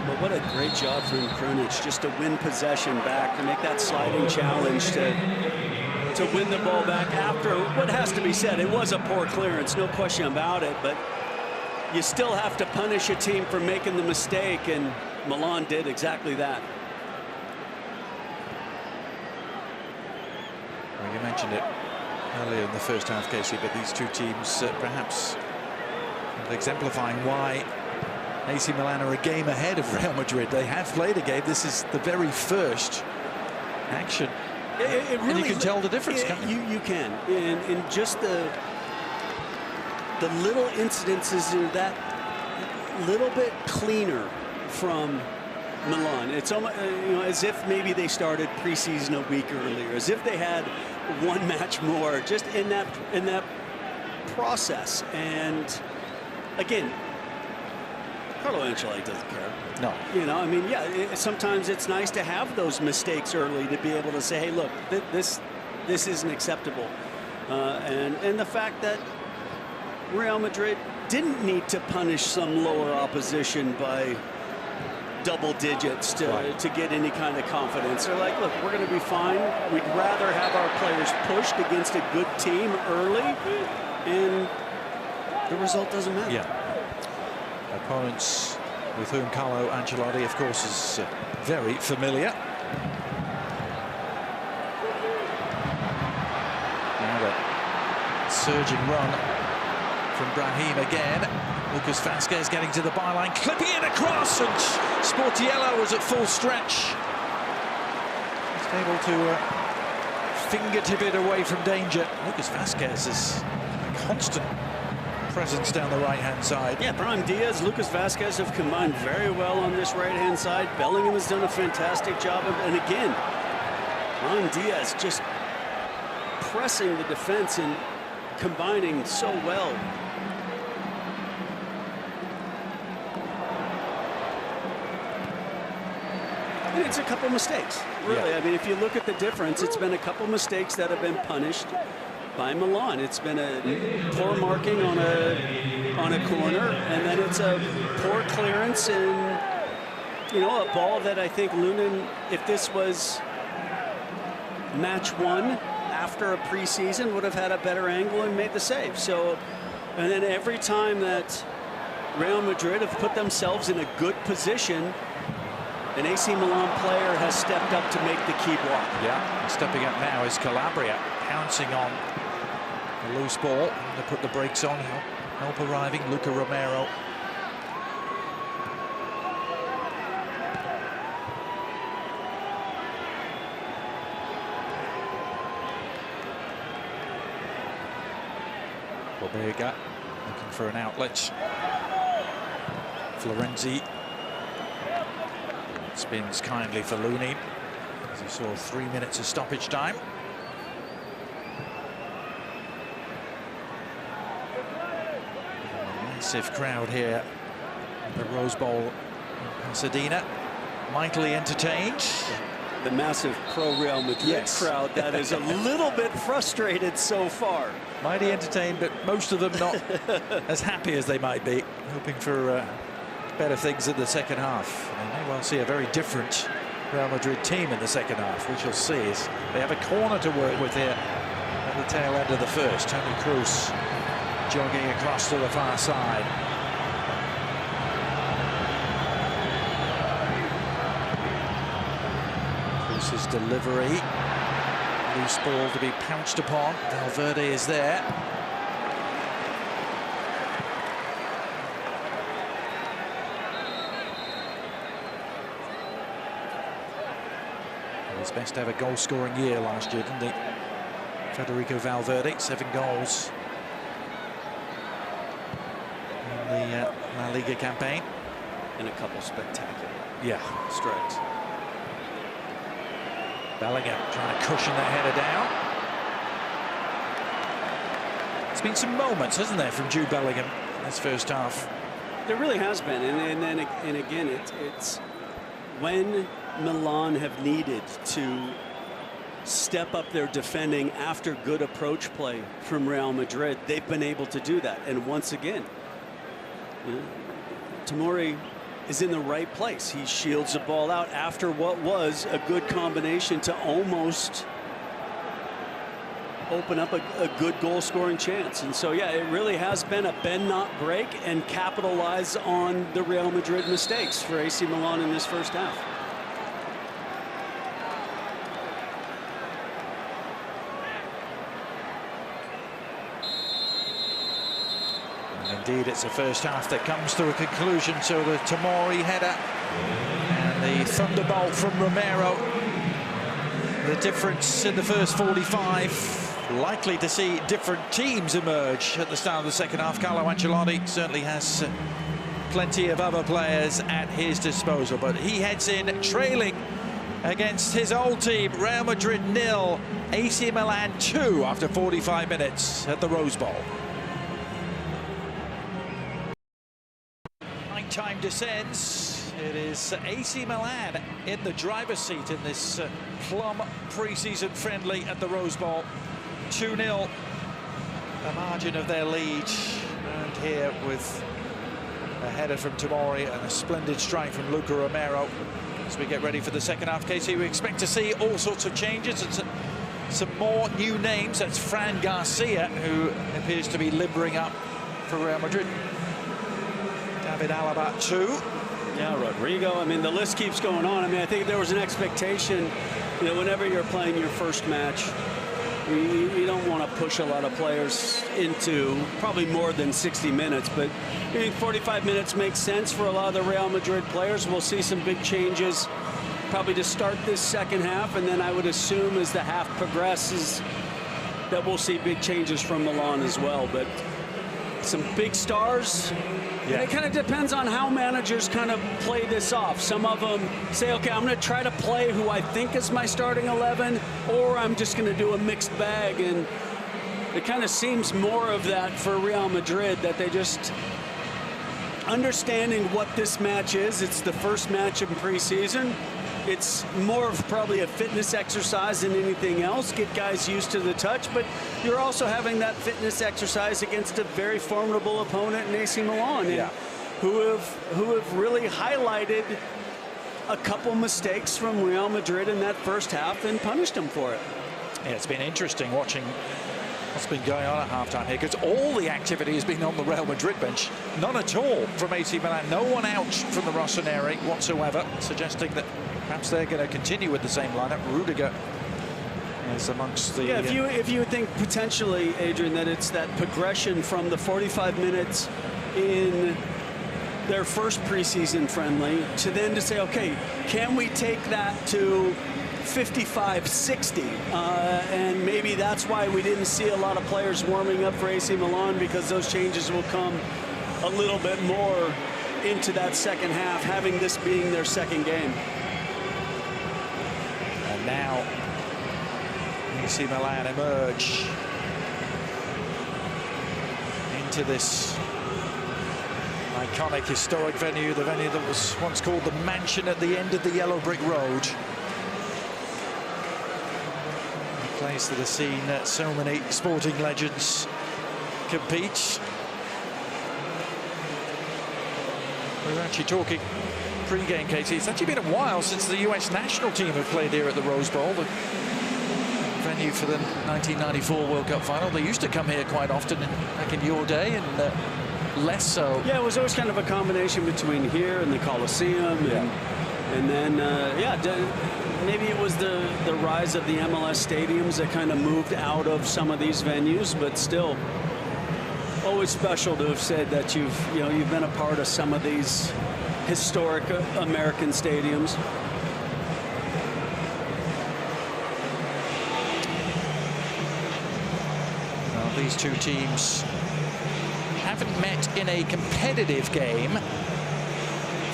[SPEAKER 2] But what a great job from Krunic, just to win possession back, to make that sliding challenge, to win the ball back after what has to be said. It was a poor clearance, no question about it, but you still have to punish a team for making the mistake, and Milan did exactly that.
[SPEAKER 1] Well, you mentioned it earlier in the first half, Casey, but these two teams perhaps exemplifying why AC Milan are a game ahead of Real Madrid. They have played a game. This is the very first action. It really, and you can tell the difference, can't you?
[SPEAKER 2] You can. And just the little incidences are that little bit cleaner from Milan. It's almost, as if maybe they started preseason a week earlier, as if they had one match more, just in that process. And again, Carlo Ancelotti doesn't care.
[SPEAKER 1] No.
[SPEAKER 2] I mean, yeah, sometimes it's nice to have those mistakes early to be able to say, hey, look, this isn't acceptable. And the fact that Real Madrid didn't need to punish some lower opposition by double digits to get any kind of confidence. They're like, look, we're going to be fine. We'd rather have our players pushed against a good team early, and the result doesn't matter.
[SPEAKER 1] Yeah. Opponents with whom Carlo Ancelotti, of course, is very familiar. Now the surging run from Brahim again. Lucas Vazquez getting to the byline, clipping it across, and Sportiello was at full stretch. He's able to fingertip it away from danger. Lucas Vazquez is a constant presence down the right-hand side.
[SPEAKER 2] Yeah, Brahim Diaz, Lucas Vazquez have combined very well on this right-hand side. Bellingham has done a fantastic job and again, Brahim Diaz just pressing the defense and combining so well. And it's a couple mistakes, really. Yeah. I mean, if you look at the difference, it's been a couple mistakes that have been punished by Milan. It's been a poor marking on a corner, and then it's a poor clearance, and a ball that I think Lunin, if this was match one after a preseason, would have had a better angle and made the save. So, and then every time that Real Madrid have put themselves in a good position, an AC Milan player has stepped up to make the key block.
[SPEAKER 1] Yeah, stepping up now is Calabria, pouncing on a loose ball to put the brakes on. Help arriving, Luca Romero. Bobega looking for an outlet. Florenzi spins kindly for Looney, as he saw 3 minutes of stoppage time. A massive crowd here at the Rose Bowl in Pasadena, mightily entertained.
[SPEAKER 2] The massive pro-Real Madrid crowd that is a little bit frustrated so far.
[SPEAKER 1] Mighty entertained, but most of them not as happy as they might be, hoping for better things in the second half. They may well see a very different Real Madrid team in the second half. We shall see. As they have a corner to work with here at the tail end of the first. Toni Kroos jogging across to the far side. Kroos's delivery. Loose ball to be pounced upon. Valverde is there. His best ever goal-scoring year last year, didn't he? Federico Valverde, 7 goals in the La Liga campaign.
[SPEAKER 2] And a couple spectacular
[SPEAKER 1] strikes. Bellingham trying to cushion the header down. There's been some moments, hasn't there, from Jude Bellingham in this first half?
[SPEAKER 2] There really has been, and again, it's when Milan have needed to step up their defending after good approach play from Real Madrid, they've been able to do that. And once again, Tomori is in the right place. He shields the ball out after what was a good combination to almost open up a good goal-scoring chance. And so, yeah, it really has been a bend not break and capitalize on the Real Madrid mistakes for AC Milan in this first half.
[SPEAKER 1] Indeed, it's a first half that comes to a conclusion. So the Tomori header and the thunderbolt from Romero. The difference in the first 45. Likely to see different teams emerge at the start of the second half. Carlo Ancelotti certainly has plenty of other players at his disposal, but he heads in trailing against his old team. Real Madrid 0, AC Milan 2 after 45 minutes at the Rose Bowl. Time descends. It is AC Milan in the driver's seat in this plum pre-season friendly at the Rose Bowl. 2-0, the margin of their lead, and here with a header from Tomori and a splendid strike from Luca Romero. As we get ready for the second half, Casey, we expect to see all sorts of changes and some more new names. That's Fran Garcia, who appears to be limbering up for Real Madrid. David Alaba too.
[SPEAKER 2] Yeah, Rodrigo. I mean, the list keeps going on. I mean, I think there was an expectation, you know, whenever you're playing your first match, you don't want to push a lot of players into probably more than 60 minutes, but I think 45 minutes makes sense for a lot of the Real Madrid players. We'll see some big changes probably to start this second half, and then I would assume as the half progresses that we'll see big changes from Milan as well. But some big stars. Yeah. And it kind of depends on how managers kind of play this off. Some of them say, okay, I'm going to try to play who I think is my starting 11, or I'm just going to do a mixed bag. And it kind of seems more of that for Real Madrid, that they just understanding what this match is. It's the first match in preseason. It's more of probably a fitness exercise than anything else. Get guys used to the touch, but you're also having that fitness exercise against a very formidable opponent in AC Milan,
[SPEAKER 1] yeah,
[SPEAKER 2] who have really highlighted a couple mistakes from Real Madrid in that first half and punished them for it.
[SPEAKER 1] Yeah, it's been interesting watching what's been going on at halftime here, because all the activity has been on the Real Madrid bench. None at all from AC Milan. No one out from the Rossoneri whatsoever, suggesting that perhaps they're going to continue with the same lineup. Rudiger is amongst the...
[SPEAKER 2] Yeah, if you think potentially, Adrian, that it's that progression from the 45 minutes in their first preseason friendly to then to say, okay, can we take that to 55, 60, and maybe that's why we didn't see a lot of players warming up for AC Milan, because those changes will come a little bit more into that second half, having this being their second game.
[SPEAKER 1] And now AC Milan emerge into this iconic historic venue, the venue that was once called the Mansion at the end of the Yellow Brick Road. A place that has seen so many sporting legends compete. We were actually talking pre-game, Casey. It's actually been a while since the US national team have played here at the Rose Bowl, the venue for the 1994 World Cup final. They used to come here quite often back in your day, and less so.
[SPEAKER 2] Yeah, it was always kind of a combination between here and the Coliseum, and then maybe it was the rise of the MLS stadiums that kind of moved out of some of these venues, but still always special to have said that you've been a part of some of these historic American stadiums.
[SPEAKER 1] Well, these two teams haven't met in a competitive game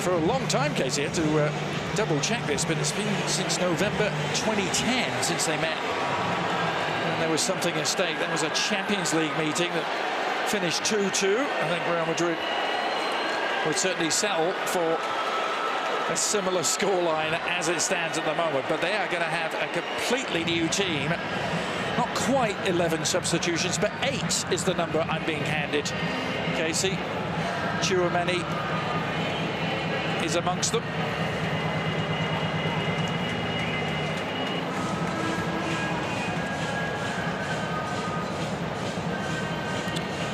[SPEAKER 1] for a long time, Casey. I had to double check this, but it's been since November 2010 since they met. And there was something at stake. That was a Champions League meeting that finished 2-2. I think Real Madrid would certainly settle for a similar scoreline as it stands at the moment, but they are going to have a completely new team. Not quite 11 substitutions, but 8 is the number I'm being handed. Casey, Tchouaméni is amongst them.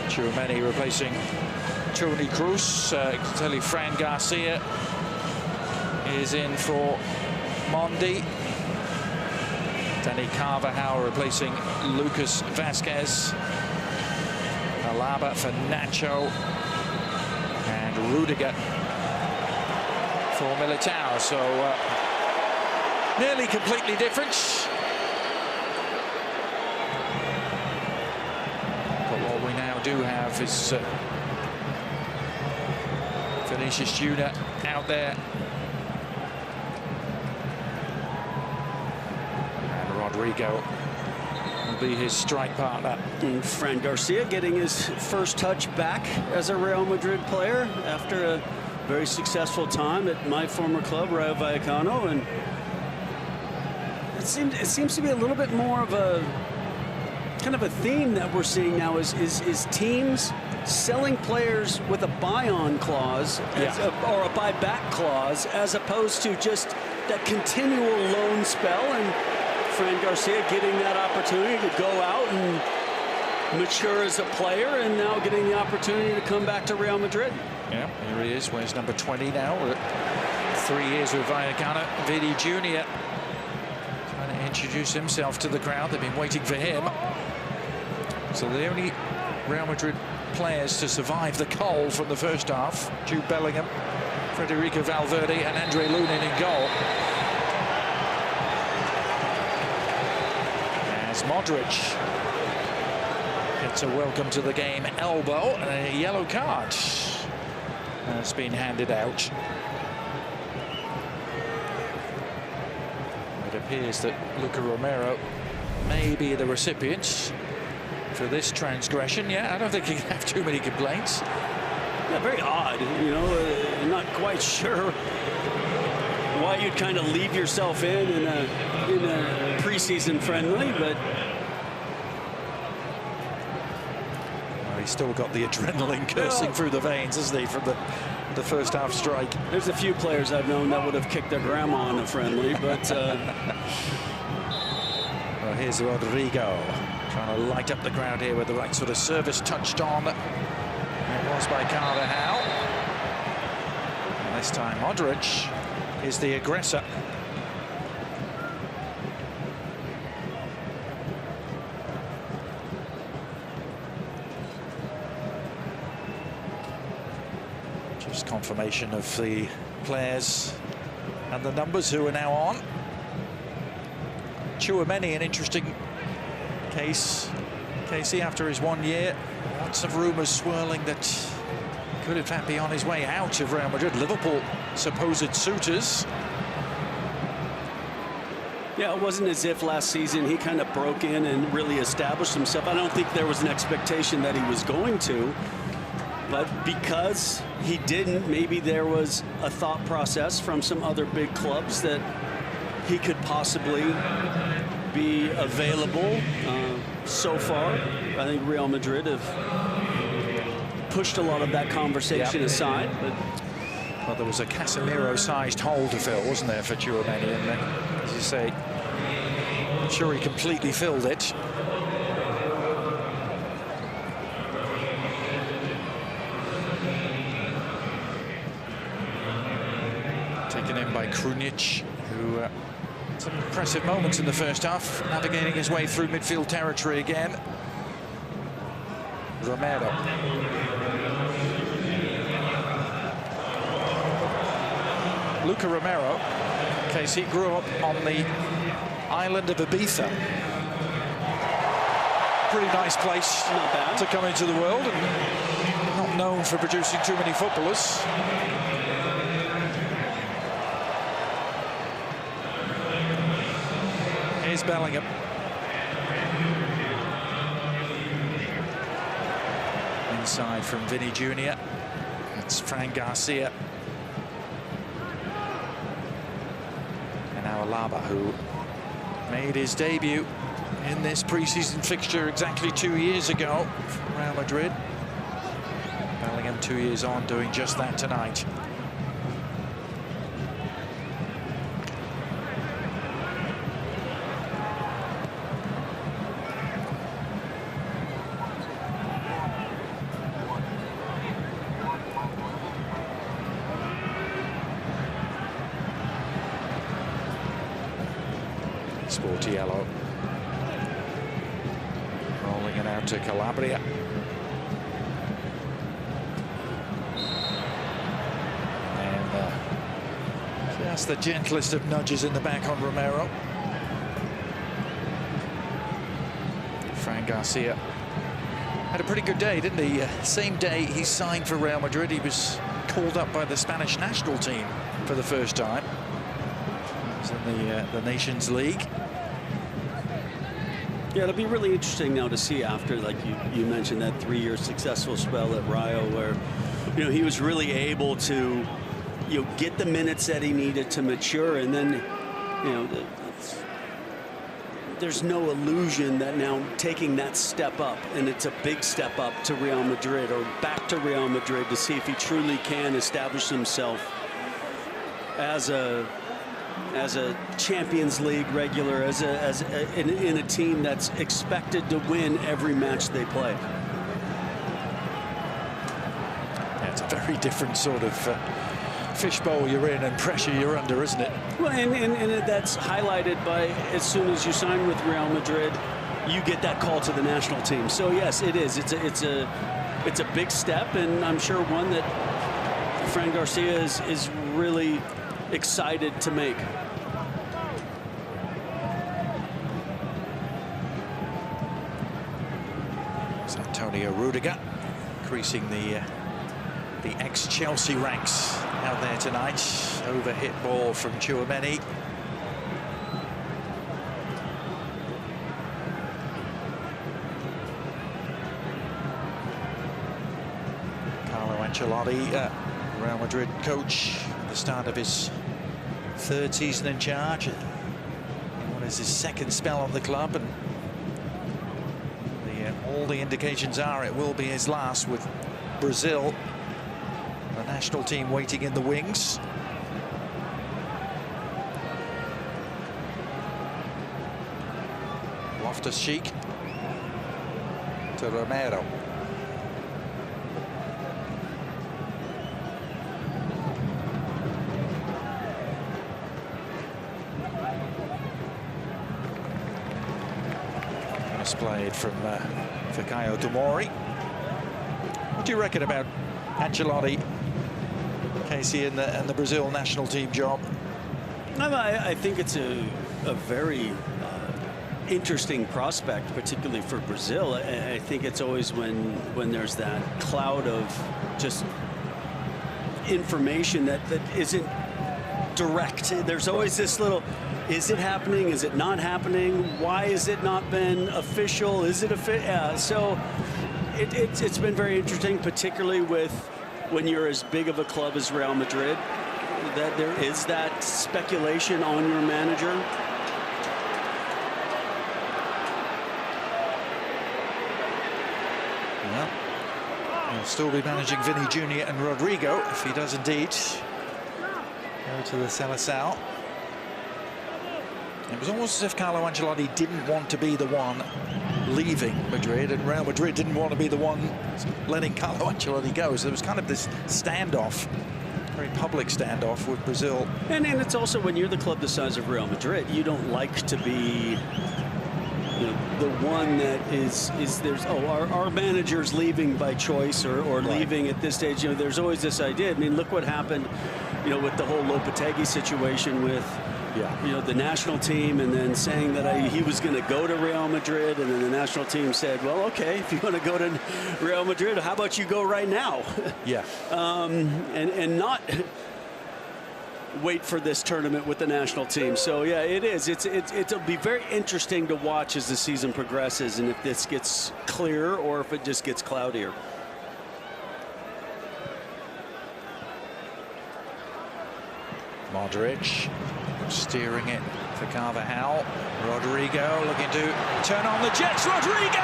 [SPEAKER 1] Tchouaméni replacing Toni Kroos. Tell you, Fran Garcia is in for Mondi. Danny Carvajal replacing Lucas Vasquez. Alaba for Nacho. And Rudiger for Militao. So nearly completely different. But what we now do have is Vinicius Junior out there. And Rodrigo will be his strike partner.
[SPEAKER 2] And Fran Garcia getting his first touch back as a Real Madrid player after a very successful time at my former club, Rayo Vallecano. And it seems to be a little bit more of a kind of a theme that we're seeing now is teams selling players with a buy-on clause or a buy-back clause, as opposed to just that continual loan spell. And Fran Garcia getting that opportunity to go out and mature as a player, and now getting the opportunity to come back to Real Madrid.
[SPEAKER 1] Yeah, here he is. Wears number 20 now. 3 years with Vallecano. Vidi Jr. trying to introduce himself to the crowd. They've been waiting for him. So the only Real Madrid players to survive the cold from the first half: Jude Bellingham, Federico Valverde, and Andre Lunin in goal. As Modric gets a welcome to the game elbow, and a yellow card has been handed out. It appears that Luca Romero may be the recipient for this transgression. Yeah, I don't think he can have too many complaints.
[SPEAKER 2] Yeah, very odd. I'm not quite sure why you'd kind of leave yourself in a preseason friendly, but
[SPEAKER 1] well, he's still got the adrenaline coursing through the veins, hasn't he, from the first half strike.
[SPEAKER 2] There's a few players I've known that would have kicked their grandma in a friendly, but
[SPEAKER 1] well, here's Rodrigo trying to light up the crowd here with the right sort of service touched on. It was by Carvajal. And this time Modric is the aggressor. Just confirmation of the players and the numbers who are now on. Tchouaméni, an interesting case, Casey, after his 1 year. Lots of rumours swirling that he could in fact be on his way out of Real Madrid. Liverpool supposed suitors.
[SPEAKER 2] yeah, it wasn't as if last season he kind of broke in and really established himself. I don't think there was an expectation that he was going to, but because he didn't, maybe there was a thought process from some other big clubs that he could possibly be available. So far, I think Real Madrid have pushed a lot of that conversation aside. But
[SPEAKER 1] Well, there was a Casemiro-sized hole to fill, wasn't there, for Tchouaméni? And then, as you say, I'm sure he completely filled it. Taken in by Krunic, who had some impressive moments in the first half, navigating his way through midfield territory again. Romero. Luca Romero, in case he grew up on the island of Ibiza. Pretty nice place to come into the world, and not known for producing too many footballers. Here's Bellingham. Inside from Vinny Jr. It's Fran Garcia. And now Alaba, who made his debut in this pre-season fixture exactly 2 years ago for Real Madrid. Bellingham 2 years on, doing just that tonight. Sportiello rolling it out to Calabria. And just the gentlest of nudges in the back on Romero. Fran Garcia had a pretty good day, didn't he? Same day he signed for Real Madrid, he was called up by the Spanish national team for the first time. He was in the Nations League.
[SPEAKER 2] Yeah, it'll be really interesting now to see after, like you mentioned, that 3-year successful spell at Rayo, where, you know, he was really able to, you know, get the minutes that he needed to mature, and then, you know, there's no illusion that now taking that step up, and it's a big step up to Real Madrid or back to Real Madrid, to see if he truly can establish himself as a Champions League regular, in a team that's expected to win every match they play.
[SPEAKER 1] Yeah, it's a very different sort of fishbowl you're in and pressure you're under, isn't it?
[SPEAKER 2] Well, and that's highlighted by, as soon as you sign with Real Madrid, you get that call to the national team. So yes, it is. It's a big step, and I'm sure one that Fran Garcia is really excited to make.
[SPEAKER 1] It's Antonio Rudiger increasing the ex-Chelsea ranks out there tonight. Overhit ball from Tchouaméni. Carlo Ancelotti, Real Madrid coach, at the start of his 3rd season in charge. What is his 2nd spell on the club, and all the indications are it will be his last, with Brazil, the national team, waiting in the wings. Loftus-Cheek to Romero. Misplayed from Fikayo Tomori. What do you reckon about Ancelotti, Casey, and the Brazil national team job?
[SPEAKER 2] I think it's a very interesting prospect, particularly for Brazil. I think it's always when there's that cloud of just information that isn't direct. There's always this little, is it happening? Is it not happening? Why has it not been official? Is it official? So it's been very interesting, particularly with when you're as big of a club as Real Madrid, that there is that speculation on your manager.
[SPEAKER 1] Well, he'll still be managing Vinny Jr. and Rodrigo, if he does indeed Go to the Seleção. It was almost as if Carlo Ancelotti didn't want to be the one leaving Madrid, and Real Madrid didn't want to be the one letting Carlo Ancelotti go. So there was kind of this standoff, very public standoff with Brazil.
[SPEAKER 2] And it's also, when you're the club the size of Real Madrid, you don't like to be, you know, the one that is there's, oh, our manager's leaving by choice or right, leaving at this stage. You know, there's always this idea. I mean, look what happened, you know, with the whole Lopetegui situation with, you know, the national team, and then saying that he was going to go to Real Madrid, and then the national team said, well, okay, if you want to go to Real Madrid, how about you go right now?
[SPEAKER 1] Yeah.
[SPEAKER 2] And not wait for this tournament with the national team. So yeah, it is. It'll be very interesting to watch as the season progresses, and if this gets clearer or if it just gets cloudier.
[SPEAKER 1] Modric steering it for Carvajal. Rodrigo looking to turn on the jets. Rodrigo!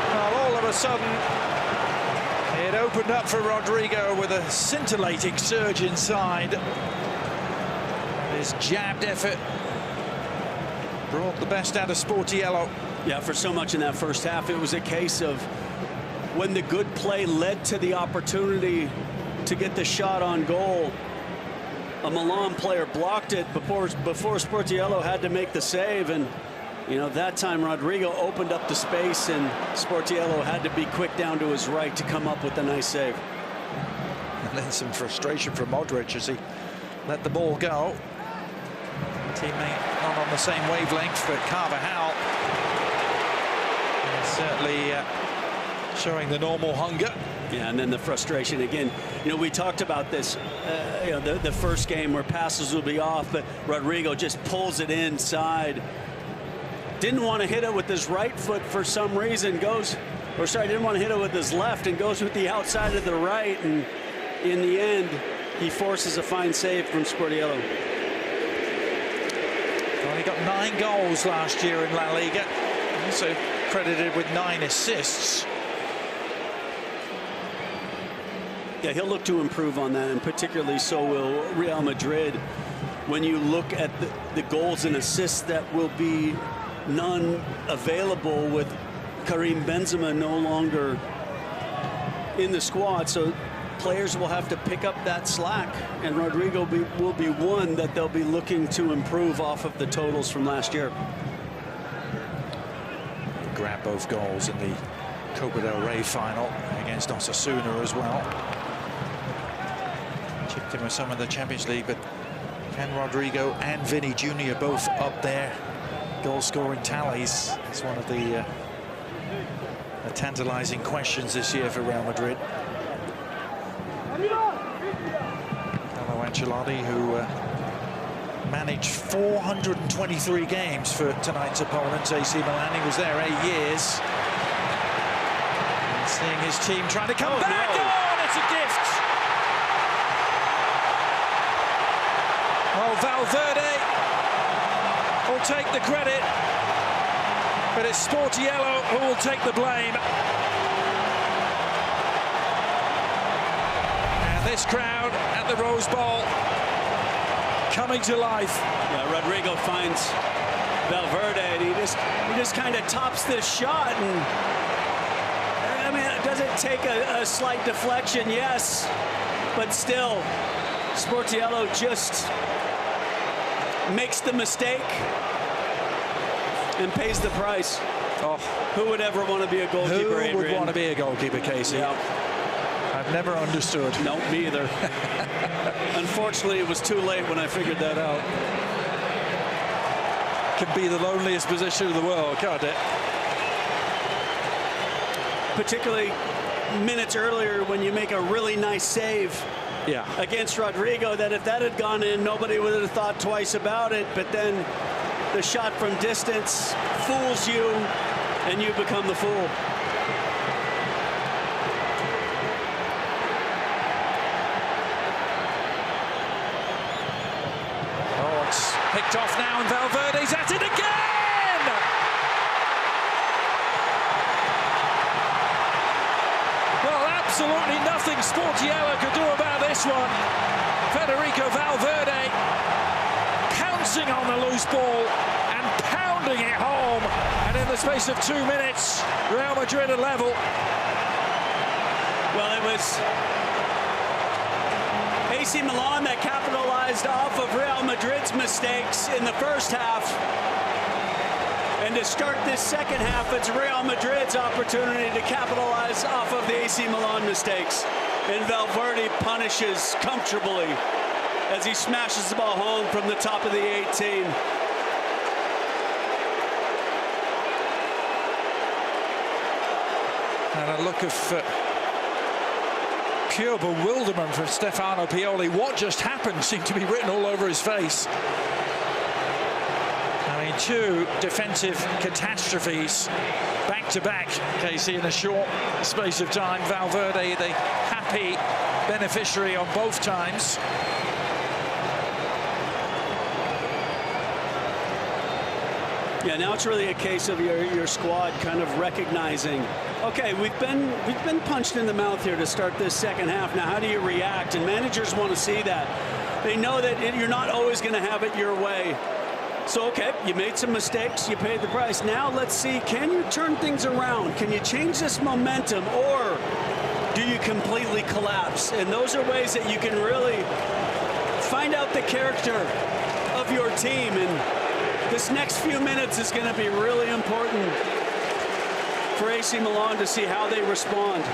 [SPEAKER 1] Well, all of a sudden, it opened up for Rodrigo with a scintillating surge inside. His jabbed effort brought the best out of Sportiello.
[SPEAKER 2] Yeah, for so much in that first half, it was a case of when the good play led to the opportunity to get the shot on goal, a Milan player blocked it before Sportiello had to make the save, and you know, that time Rodrigo opened up the space, and Sportiello had to be quick down to his right to come up with a nice save.
[SPEAKER 1] And then some frustration from Modric as he let the ball go. Teammate not on the same wavelength, but Carvajal certainly showing the normal hunger.
[SPEAKER 2] Yeah, and then the frustration again. You know, we talked about this, you know, the first game where passes will be off, but Rodrigo just pulls it inside. Didn't want to hit it with his right foot for some reason, didn't want to hit it with his left and goes with the outside of the right, and in the end, he forces a fine save from Sportiello.
[SPEAKER 1] Well, he got 9 goals last year in La Liga, also credited with 9 assists.
[SPEAKER 2] Yeah, he'll look to improve on that, and particularly so will Real Madrid. When you look at the goals and assists, that will be none available with Karim Benzema no longer in the squad. So players will have to pick up that slack, and Rodrigo will be one that they'll be looking to improve off of the totals from last year.
[SPEAKER 1] Grabbed both goals in the Copa del Rey final against Osasuna as well. Chipped in with some of the Champions League, but can Rodrigo and Vinny Jr. both up their goal-scoring tallies? It's one of the tantalizing questions this year for Real Madrid. Carlo Ancelotti, who managed 423 games for tonight's opponents, AC Milan. He was there 8 years. And seeing his team trying to come back.
[SPEAKER 2] No.
[SPEAKER 1] Oh, it's a gift. Oh, Valverde will take the credit, but it's Sportiello who will take the blame. And this crowd at the Rose Bowl coming to life.
[SPEAKER 2] Yeah, Rodrigo finds Valverde, and he just kind of tops this shot, and I mean, does it take a slight deflection? Yes, but still, Sportiello just makes the mistake and pays the price.
[SPEAKER 1] Oh,
[SPEAKER 2] who would ever want to be a goalkeeper, Adrian?
[SPEAKER 1] Who would want to be a goalkeeper, Casey?
[SPEAKER 2] Yeah.
[SPEAKER 1] I've never understood.
[SPEAKER 2] No, me either. Unfortunately, it was too late when I figured that out.
[SPEAKER 1] Can be the loneliest position in the world, can't it?
[SPEAKER 2] Particularly minutes earlier when you make a really nice save against Rodrigo, that if that had gone in, nobody would have thought twice about it. But then the shot from distance fools you, and you become the fool.
[SPEAKER 1] Oh, it's picked off now, and Valverde's at it again! Well, absolutely nothing Sportiello could do about this one. Federico Valverde pouncing on the loose ball and pounding it home. And in the space of 2 minutes, Real Madrid are level.
[SPEAKER 2] Well, it was AC Milan that capitalized off of Real Madrid's mistakes in the first half. And to start this second half, it's Real Madrid's opportunity to capitalize off of the AC Milan mistakes. And Valverde punishes comfortably as he smashes the ball home from the top of the 18.
[SPEAKER 1] And a look of pure bewilderment from Stefano Pioli. What just happened seemed to be written all over his face. I mean, two defensive catastrophes back to back, Casey, in a short space of time. Valverde, the happy beneficiary on both times.
[SPEAKER 2] Yeah, now it's really a case of your squad kind of recognizing, okay, we've been punched in the mouth here to start this second half. Now, how do you react? And managers want to see that. They know that you're not always going to have it your way. So, okay, you made some mistakes, you paid the price. Now let's see, can you turn things around? Can you change this momentum, or do you completely collapse? And those are ways that you can really find out the character of your team. And this next few minutes is going to be really important for AC Milan to see how they respond.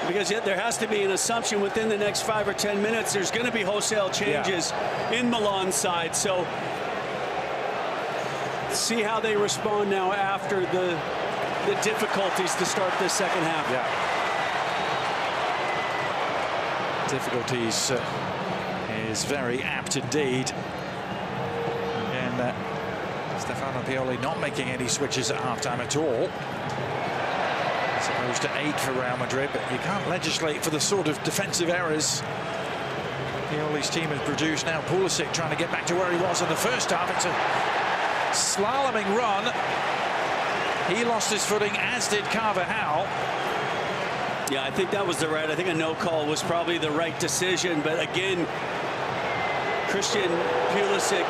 [SPEAKER 2] Because yet there has to be an assumption within the next 5 or 10 minutes there's going to be wholesale changes in Milan's side. So see how they respond now after the difficulties to start this second half.
[SPEAKER 1] Yeah. Difficulties is very apt indeed. And Stefano Pioli not making any switches at halftime at all. As opposed to 8 for Real Madrid, but you can't legislate for the sort of defensive errors Pioli's team has produced. Now Pulisic trying to get back to where he was in the first half. It's a slaloming run. He lost his footing, as did Carvajal.
[SPEAKER 2] Yeah, I think that was I think a no call was probably the right decision. But again, Christian Pulisic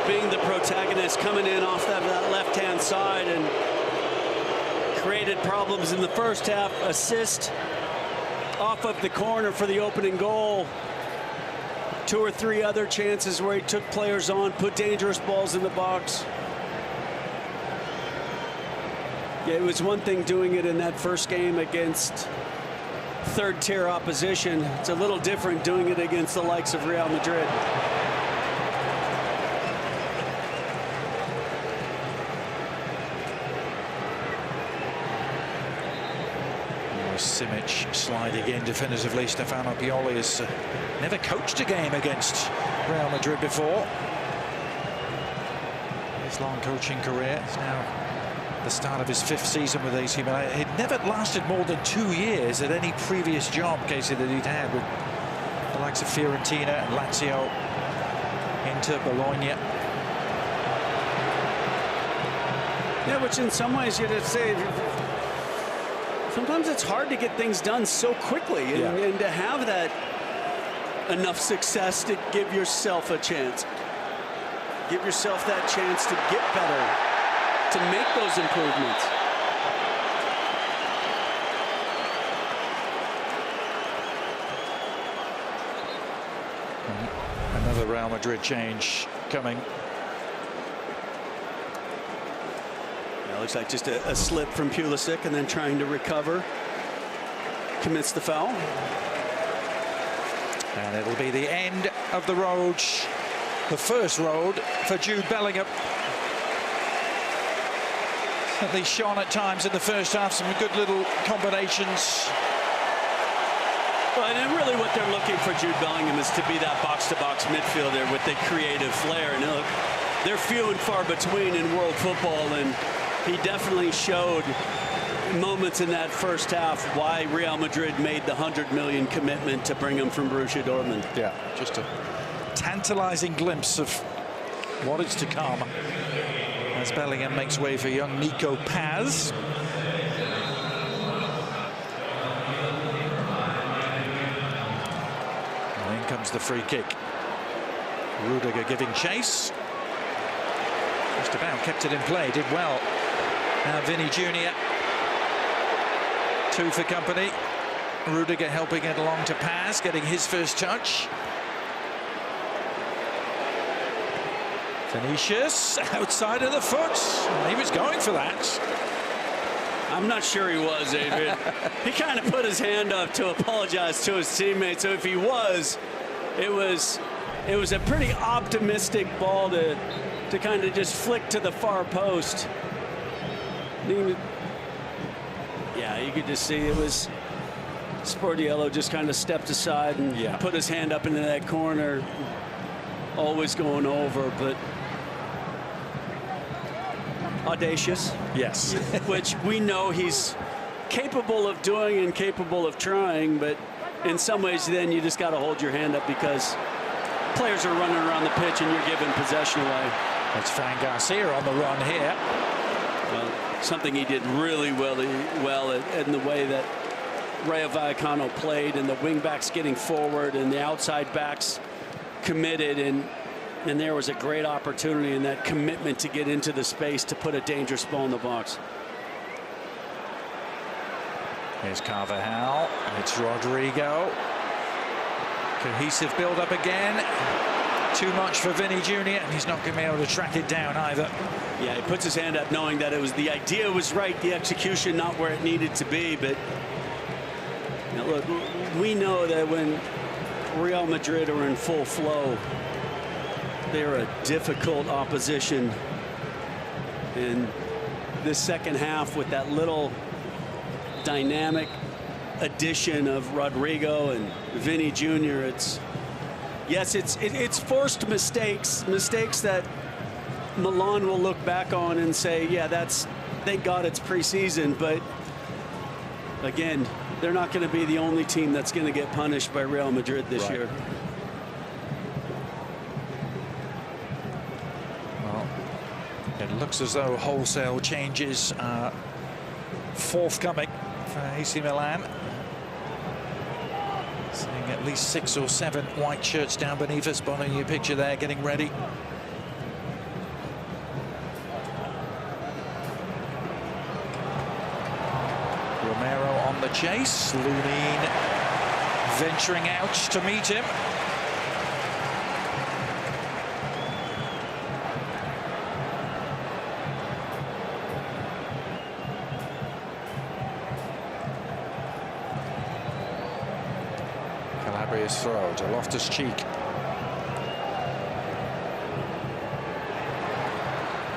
[SPEAKER 2] being the protagonist, coming in off that left-hand side and created problems in the first half. Assist off of the corner for the opening goal. 2 or 3 other chances where he took players on, put dangerous balls in the box. Yeah, it was one thing doing it in that first game against third-tier opposition. It's a little different doing it against the likes of Real Madrid.
[SPEAKER 1] Simic sliding in definitively. Stefano Pioli has never coached a game against Real Madrid before. His long coaching career is now the start of his 5th season with AC Milan. It never lasted more than 2 years at any previous job, Casey, that he'd had with the likes of Fiorentina and Lazio, Inter, Bologna.
[SPEAKER 2] Yeah, which in some ways you'd say, sometimes it's hard to get things done so quickly, and to have that enough success to give yourself a chance. Give yourself that chance to get better, to make those improvements.
[SPEAKER 1] Another Real Madrid change coming.
[SPEAKER 2] Looks like just a slip from Pulisic, and then trying to recover. Commits the foul.
[SPEAKER 1] And it'll be the end of the road, the first road for Jude Bellingham. At least shone at times in the first half, some good little combinations.
[SPEAKER 2] Well, and really what they're looking for Jude Bellingham is to be that box-to-box midfielder with the creative flair. And look, they're few and far between in world football, and he definitely showed moments in that first half why Real Madrid made the $100 million commitment to bring him from Borussia Dortmund.
[SPEAKER 1] Yeah, just a tantalizing glimpse of what is to come as Bellingham makes way for young Nico Paz. In comes the free kick. Rudiger giving chase. Just about kept it in play, did well. Now Vinny Jr. 2 for company. Rudiger helping it along to Paz, getting his first touch. Vinicius outside of the foot. He was going for that.
[SPEAKER 2] I'm not sure he was, Adrian. He kind of put his hand up to apologize to his teammates. So if he was, it was a pretty optimistic ball to kind of just flick to the far post. Yeah, you could just see it was Sportiello just kind of stepped aside and put his hand up into that corner. Always going over, but audacious.
[SPEAKER 1] Yes.
[SPEAKER 2] Which we know he's capable of doing and capable of trying, but in some ways then you just got to hold your hand up because players are running around the pitch and you're giving possession away.
[SPEAKER 1] It's Fran Garcia on the run here.
[SPEAKER 2] Well, something he did really well in the way that Rayo Vallecano played, and the wing backs getting forward and the outside backs committed, and there was a great opportunity in that commitment to get into the space to put a dangerous ball in the box.
[SPEAKER 1] Here's Carvajal. It's Rodrigo. Cohesive build up again. Too much for Vinny Jr. and he's not going to be able to track it down either.
[SPEAKER 2] Yeah, he puts his hand up knowing that the idea was right, the execution not where it needed to be. But now look, we know that when Real Madrid are in full flow, they're a difficult opposition. And this second half with that little dynamic addition of Rodrigo and Vinny Jr., it's forced mistakes that Milan will look back on and say, yeah, thank God it's preseason. But again, they're not going to be the only team that's going to get punished by Real Madrid this year.
[SPEAKER 1] Well, it looks as though wholesale changes are forthcoming for AC Milan. Seeing at least 6 or 7 white shirts down beneath us, bottom your picture there, getting ready. Romero on the chase. Lunin venturing out to meet him. Calabria's throw to Loftus-Cheek.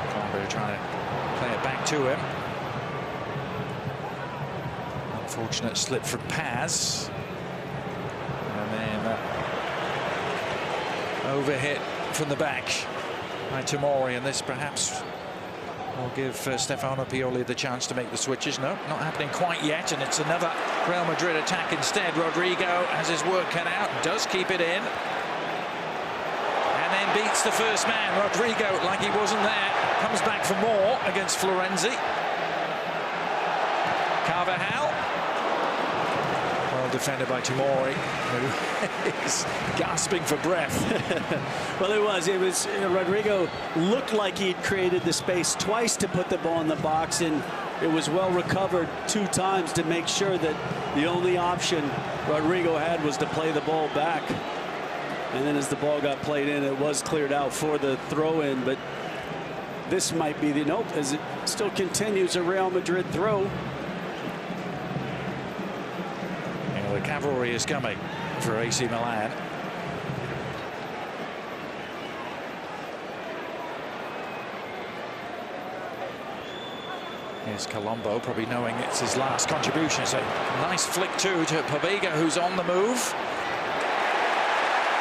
[SPEAKER 1] Calabria trying to play it back to him. Unfortunate slip from Paz. And then overhit from the back by Tomori, and this perhaps will give Stefano Pioli the chance to make the switches. No, not happening quite yet, and it's another Real Madrid attack instead. Rodrigo has his work cut out, does keep it in, and then beats the first man. Rodrigo, like he wasn't there, comes back for more against Florenzi. Carvajal. Well defended by Tomori, who is gasping for breath.
[SPEAKER 2] Well, it was Rodrigo looked like he'd created the space twice to put the ball in the box, and it was well recovered 2 times to make sure that the only option Rodrigo had was to play the ball back. And then as the ball got played in, it was cleared out for the throw in, but this might be the nope as it still continues a Real Madrid throw.
[SPEAKER 1] The cavalry is coming for AC Milan. Here's Colombo, probably knowing it's his last contribution. It's a nice flick too to Pobega, who's on the move.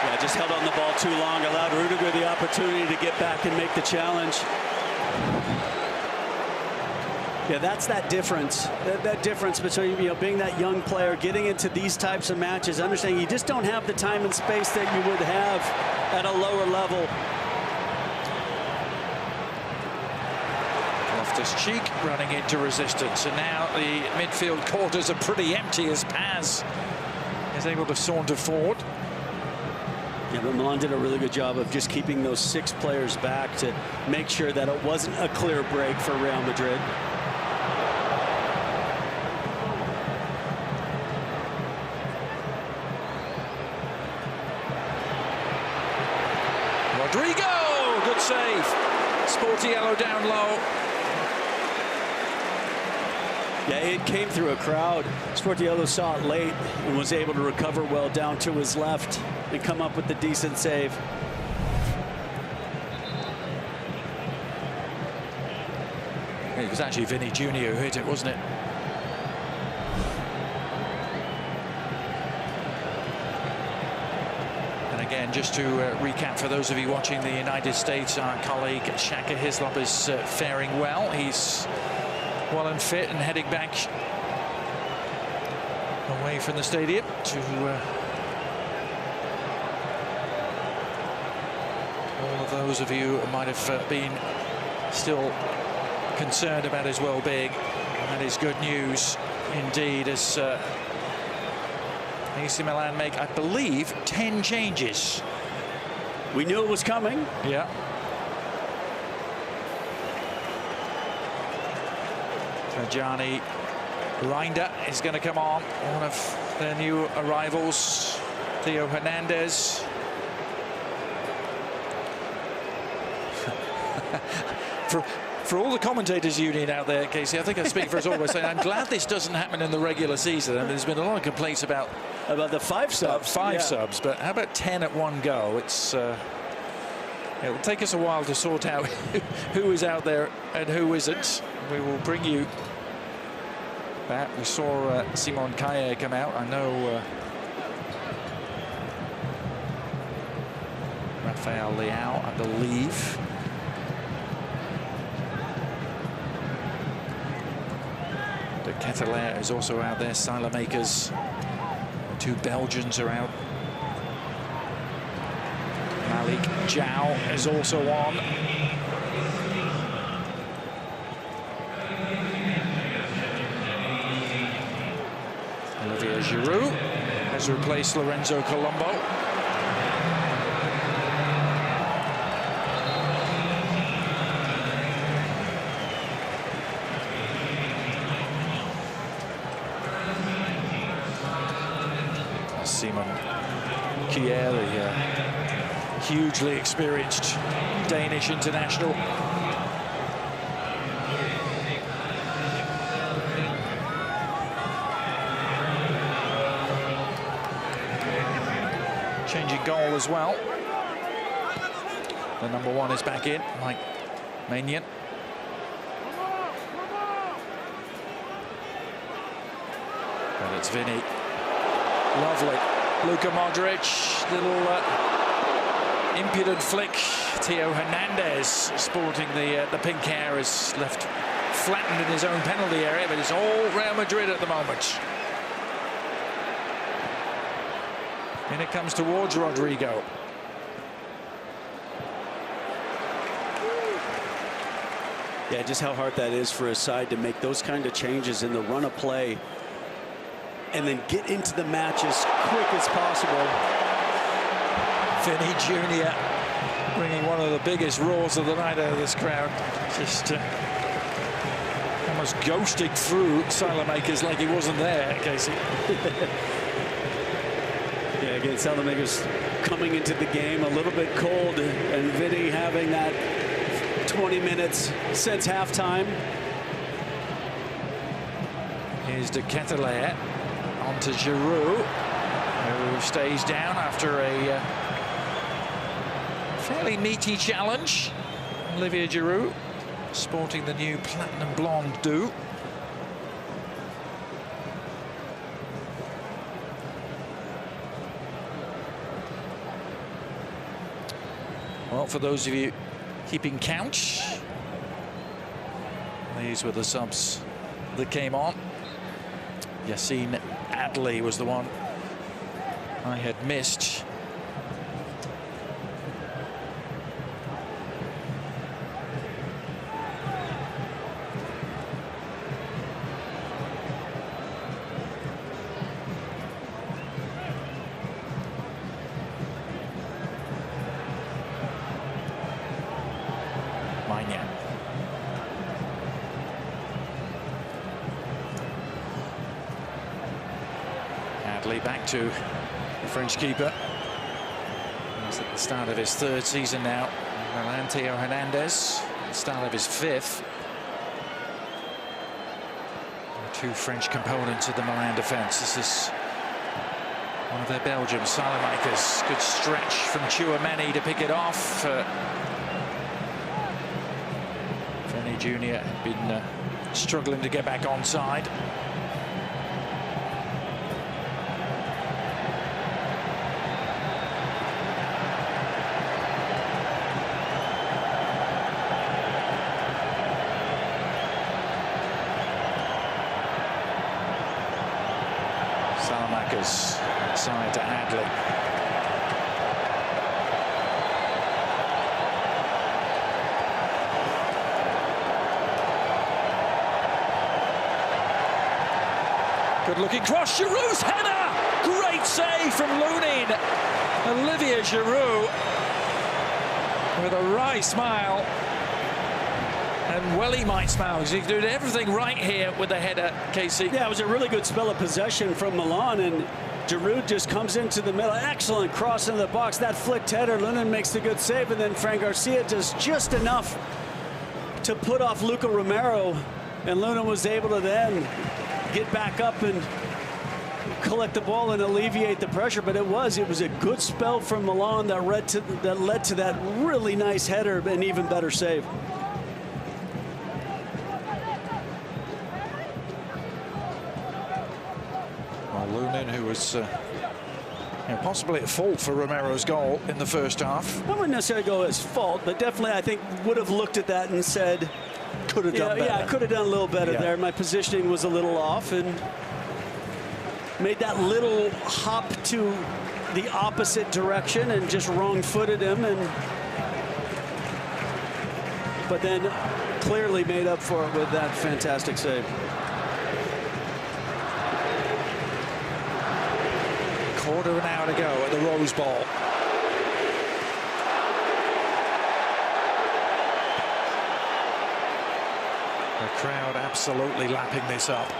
[SPEAKER 2] Yeah, just held on the ball too long, allowed Rudiger the opportunity to get back and make the challenge. Yeah, that's that difference. That difference between being that young player, getting into these types of matches, understanding you just don't have the time and space that you would have at a lower level.
[SPEAKER 1] Loftus-Cheek running into resistance, and now the midfield quarters are pretty empty as Paz is able to saunter forward.
[SPEAKER 2] Yeah, but Milan did a really good job of just keeping those 6 players back to make sure that it wasn't a clear break for Real Madrid.
[SPEAKER 1] Rodrigo, good save. Sportiello down low.
[SPEAKER 2] Yeah, it came through a crowd. Sportiello saw it late and was able to recover well down to his left and come up with the decent save.
[SPEAKER 1] It was actually Vinny Jr. who hit it, wasn't it? And again, just to recap for those of you watching the United States, our colleague Shaka Hislop is faring well. He's well and fit and heading back away from the stadium to all of those of you who might have been still concerned about his well-being. That is good news indeed, as AC Milan make, I believe, 10 changes.
[SPEAKER 2] We knew it was coming.
[SPEAKER 1] Yeah. Gianni Reinders is going to come on, one of their new arrivals. Theo Hernandez. For all the commentators union out there, Casey, I think I speak for us all by saying I'm glad this doesn't happen in the regular season. I mean, there's been a lot of complaints about
[SPEAKER 2] the 5 subs.
[SPEAKER 1] Subs, but how about 10 at one go? It's it'll take us a while to sort out who is out there and who isn't. We will bring you that. We saw Simon Kaye come out. I know Rafael Leao, I believe. De Ketelaere is also out there. Silemakers. 2 Belgians are out. Malik Zhao is also on. Olivier Giroud has replaced Lorenzo Colombo. Simon Kjær, the hugely experienced Danish international. Changing goal as well. The number 1 is back in, Mike Maignan. But it's Vinny. Lovely. Luka Modric, little impudent flick. Theo Hernandez sporting the pink hair is left flattened in his own penalty area, but it's all Real Madrid at the moment. And it comes towards Rodrigo.
[SPEAKER 2] Yeah, just how hard that is for a side to make those kind of changes in the run of play and then get into the match as quick as possible.
[SPEAKER 1] Vinny Jr. bringing one of the biggest roars of the night out of this crowd. Just almost ghosting through Silemakers like he wasn't there, Casey.
[SPEAKER 2] Yeah, again, Silemakers coming into the game a little bit cold, and Vinny having that 20 minutes since halftime.
[SPEAKER 1] Here's De Ketelaere onto Giroud, who stays down after a fairly meaty challenge. Olivier Giroud sporting the new platinum blonde do. Well, for those of you keeping count, these were the subs that came on. Yassine Adli was the one I had missed. back to the French keeper. He's at the start of his third season now. Milan, Theo Hernandez, at the start of his fifth. The two French components of the Milan defence. This is one of their Belgians, Salamakers. Good stretch from Tchouameni to pick it off. Fernie Jr. had been struggling to get back onside. Salamakers side to Adley. Good looking cross, Giroud's header! Great save from Lunin. Olivier Giroud with a wry smile. And well, he might smile because he's doing everything right here with the header, Casey.
[SPEAKER 2] Yeah, it was a really good spell of possession from Milan, and Giroud just comes into the middle. Excellent cross into the box. That flicked header. Lunin makes the good save, and then Fran Garcia does just enough to put off Luca Romero, and Lunin was able to then get back up and collect the ball and alleviate the pressure. But it was a good spell from Milan that led to that really nice header and even better save.
[SPEAKER 1] Well, Lunin, who was possibly at fault for Romero's goal in the first half.
[SPEAKER 2] I wouldn't necessarily go as fault, but definitely I think would have looked at that and said,
[SPEAKER 1] could have done better.
[SPEAKER 2] Yeah, I could have done a little better there. My positioning was a little off, and made that little hop to the opposite direction and just wrong-footed him, but then clearly made up for it with that fantastic save.
[SPEAKER 1] Quarter of an hour to go at the Rose Bowl. The crowd absolutely lapping this up.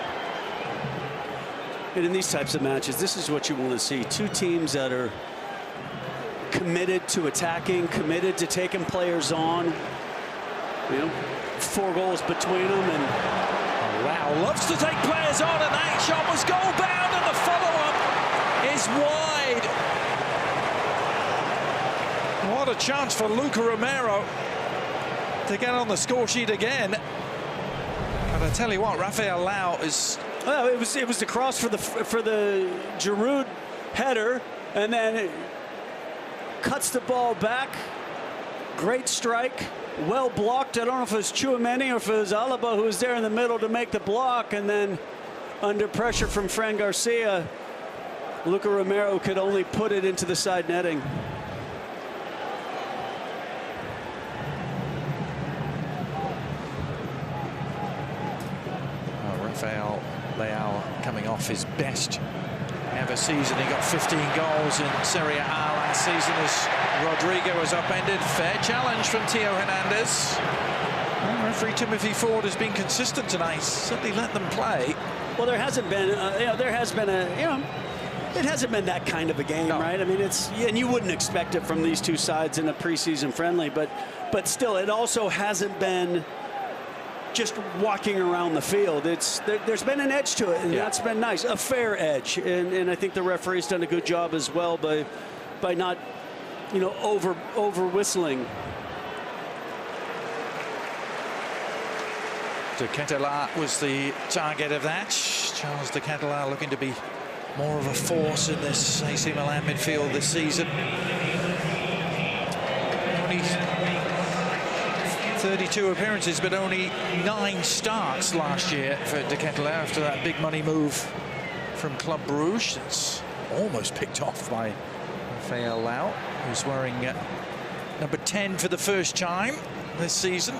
[SPEAKER 2] And in these types of matches, this is what you want to see. Two teams that are committed to attacking, committed to taking players on. 4 goals between them. And
[SPEAKER 1] Wow, loves to take players on, and that shot was goal bound, and the follow-up is wide. What a chance for Luca Romero to get on the score sheet again. And I tell you what, Rafael Lau is...
[SPEAKER 2] Well, it was the cross for the Giroud header, and then it cuts the ball back. Great strike, well blocked. I don't know if it was Tchouameni or if it was Alaba who was there in the middle to make the block, and then under pressure from Fran Garcia, Luca Romero could only put it into the side netting.
[SPEAKER 1] Rafael Leao coming off his best ever season. He got 15 goals in Serie A last season as Rodrigo was upended. Fair challenge from Theo Hernandez. Well, referee Timothy Ford has been consistent tonight. Certainly let them play.
[SPEAKER 2] Well, there hasn't been, it hasn't been that kind of a game, right? I mean, and you wouldn't expect it from these two sides in a preseason friendly, but still, it also hasn't been just walking around the field. There's been an edge to it, and that's been nice, a fair edge, and I think the referee's done a good job as well by not, over whistling.
[SPEAKER 1] De Ketelaere was the target of that. Charles De Ketelaere looking to be more of a force in this AC Milan midfield this season. Only 32 appearances, but only 9 starts last year for De Ketelaere after that big money move from Club Brugge. It's almost picked off by Rafael Lau, who's wearing number 10 for the first time this season.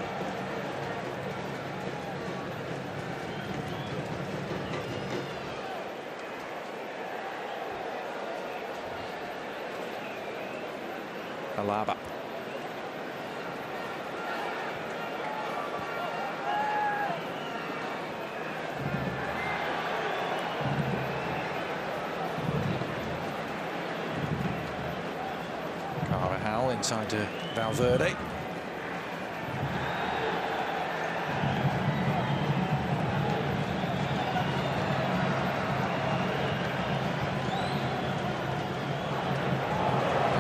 [SPEAKER 1] Alaba. inside to Valverde.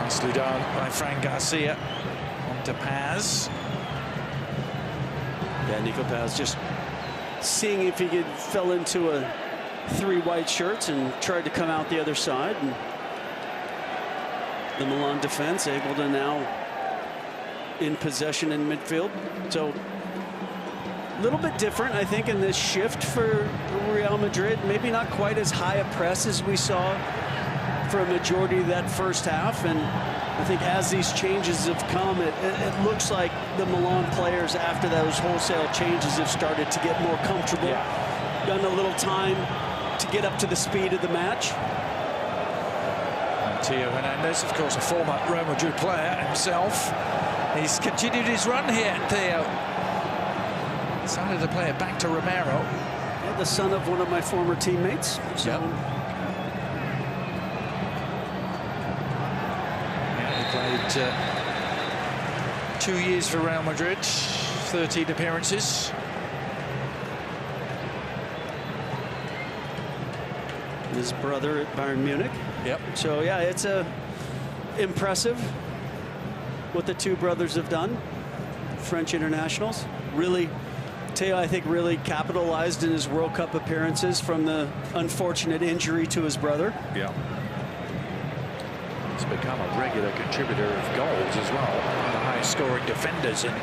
[SPEAKER 1] Nicely done by Fran Garcia. On to Paz.
[SPEAKER 2] Yeah, Nico Paz just seeing if he fell into a 3 white shirts and tried to come out the other side. And the Milan defense able to now in possession in midfield. So a little bit different, I think, in this shift for Real Madrid. Maybe not quite as high a press as we saw for a majority of that first half. And I think as these changes have come, it looks like the Milan players, after those wholesale changes, have started to get more comfortable.
[SPEAKER 1] Yeah.
[SPEAKER 2] Done a little time to get up to the speed of the match.
[SPEAKER 1] And Theo Hernandez, of course, a former Real Madrid player himself. He's continued his run here, Theo. Decided to play it back to Romero.
[SPEAKER 2] Yeah, the son of one of my former teammates. So.
[SPEAKER 1] Yep. Played 2 years for Real Madrid, 13 appearances.
[SPEAKER 2] His brother at Bayern Munich.
[SPEAKER 1] Yep.
[SPEAKER 2] So yeah, it's impressive what the two brothers have done. French internationals. Really, Theo, I think, really capitalized in his World Cup appearances from the unfortunate injury to his brother.
[SPEAKER 1] Yeah. He's become a regular contributor of goals as well. One of the highest scoring defenders in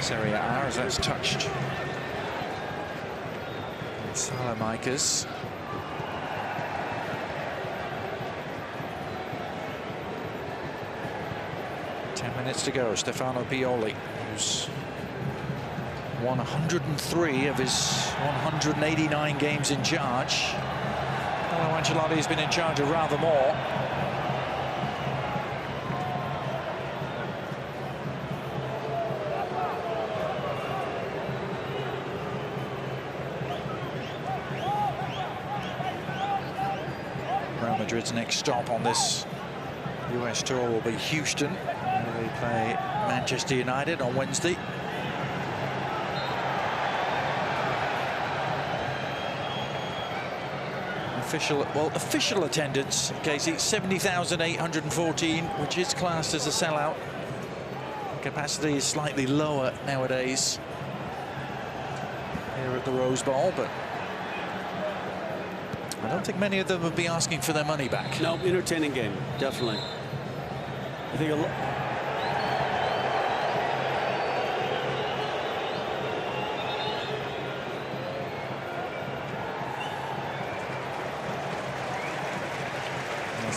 [SPEAKER 1] Serie A, as that's touched. Salamanca's. Minutes to go. Stefano Pioli, who's won 103 of his 189 games in charge. Carlo Ancelotti has been in charge of rather more. Real Madrid's next stop on this US tour will be Houston. They play Manchester United on Wednesday. Official attendance, Casey, 70,814, which is classed as a sellout. Capacity is slightly lower nowadays here at the Rose Bowl, but I don't think many of them would be asking for their money back.
[SPEAKER 2] No, entertaining game, definitely. I think
[SPEAKER 1] there's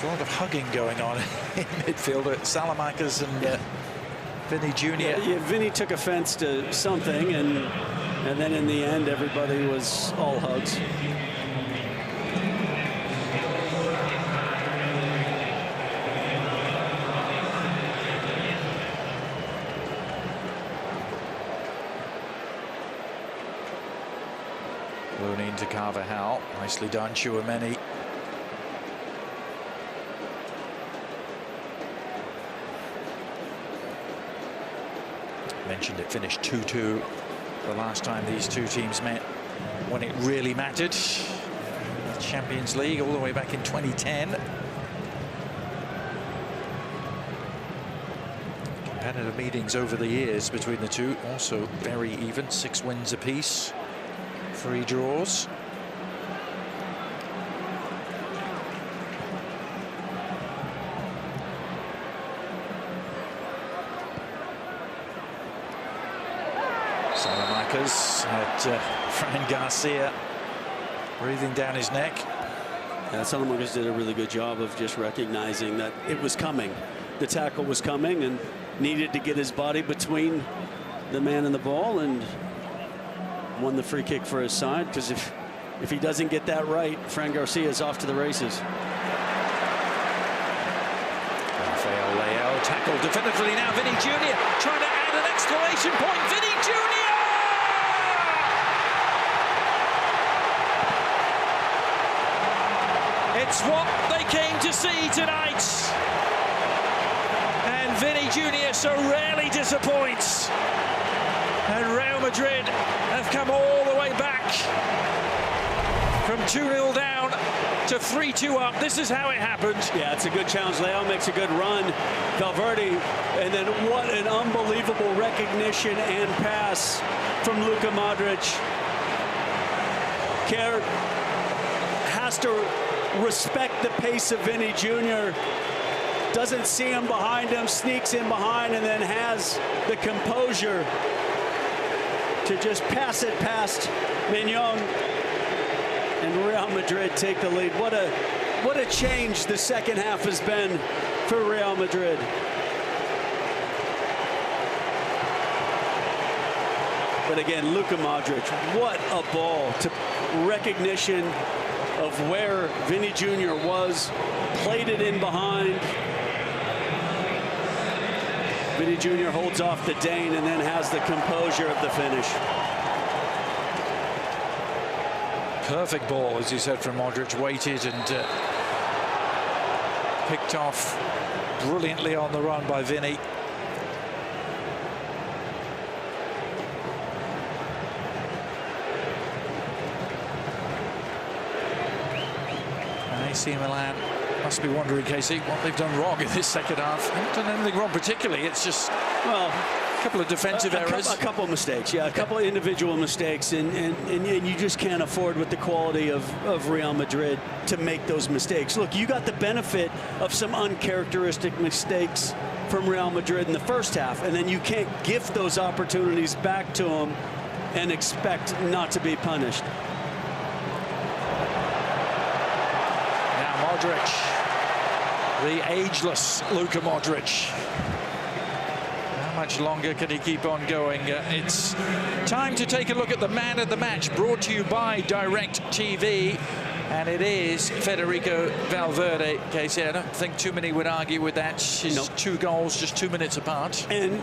[SPEAKER 1] a lot of hugging going on in midfield at Salamanca's and Vinny Jr.
[SPEAKER 2] Yeah, Vinny took offense to something, and then in the end, everybody was all hugs.
[SPEAKER 1] Looney into Carvajal, nicely done, Tchouaméni. Mentioned it finished 2-2 the last time these two teams met when it really mattered. The Champions League all the way back in 2010. Competitive meetings over the years between the two, also very even, 6 wins apiece, 3 draws. Salamanca's had Fran Garcia breathing down his neck.
[SPEAKER 2] Yeah, Salamanca's did a really good job of just recognizing that it was coming. The tackle was coming and needed to get his body between the man and the ball, and won the free kick for his side, because if he doesn't get that right, Fran Garcia is off to the races.
[SPEAKER 1] Rafael Leao tackled definitively now. Vinny Jr. trying to add an exclamation point. Vinny Jr. It's what they came to see tonight. And Vinny Jr. so rarely disappoints. And Real Madrid have come all the way back from 2-0 down to 3-2 up. This is how it happened.
[SPEAKER 2] Yeah, it's a good challenge. Leao makes a good run. Valverde, and then what an unbelievable recognition and pass from Luka Modric. Kerr has to respect the pace of Vinny Jr. Doesn't see him behind him, sneaks in behind, and then has the composure to just pass it past Mignon. And Real Madrid take the lead. What a change the second half has been for Real Madrid. But again, Luka Modric, what a ball to recognition of where Vinny Jr. was, played it in behind. Vinny Jr. holds off the Dane and then has the composure of the finish.
[SPEAKER 1] Perfect ball, as you said, from Modric. Waited and picked off brilliantly on the run by Vinny. And AC Milan must be wondering, Casey, what they've done wrong in this second half. They haven't done anything wrong particularly. It's just, well, a couple of defensive errors.
[SPEAKER 2] A couple of mistakes, yeah, a couple of individual mistakes, and you just can't afford with the quality of Real Madrid to make those mistakes. Look, you got the benefit of some uncharacteristic mistakes from Real Madrid in the first half, and then you can't gift those opportunities back to them and expect not to be punished.
[SPEAKER 1] Now Modric, the ageless Luka Modric. How much longer can he keep on going? It's time to take a look at the man of the match, brought to you by Direct TV, and it is Federico Valverde. Casey, I don't think too many would argue with that. His two goals just 2 minutes apart.
[SPEAKER 2] And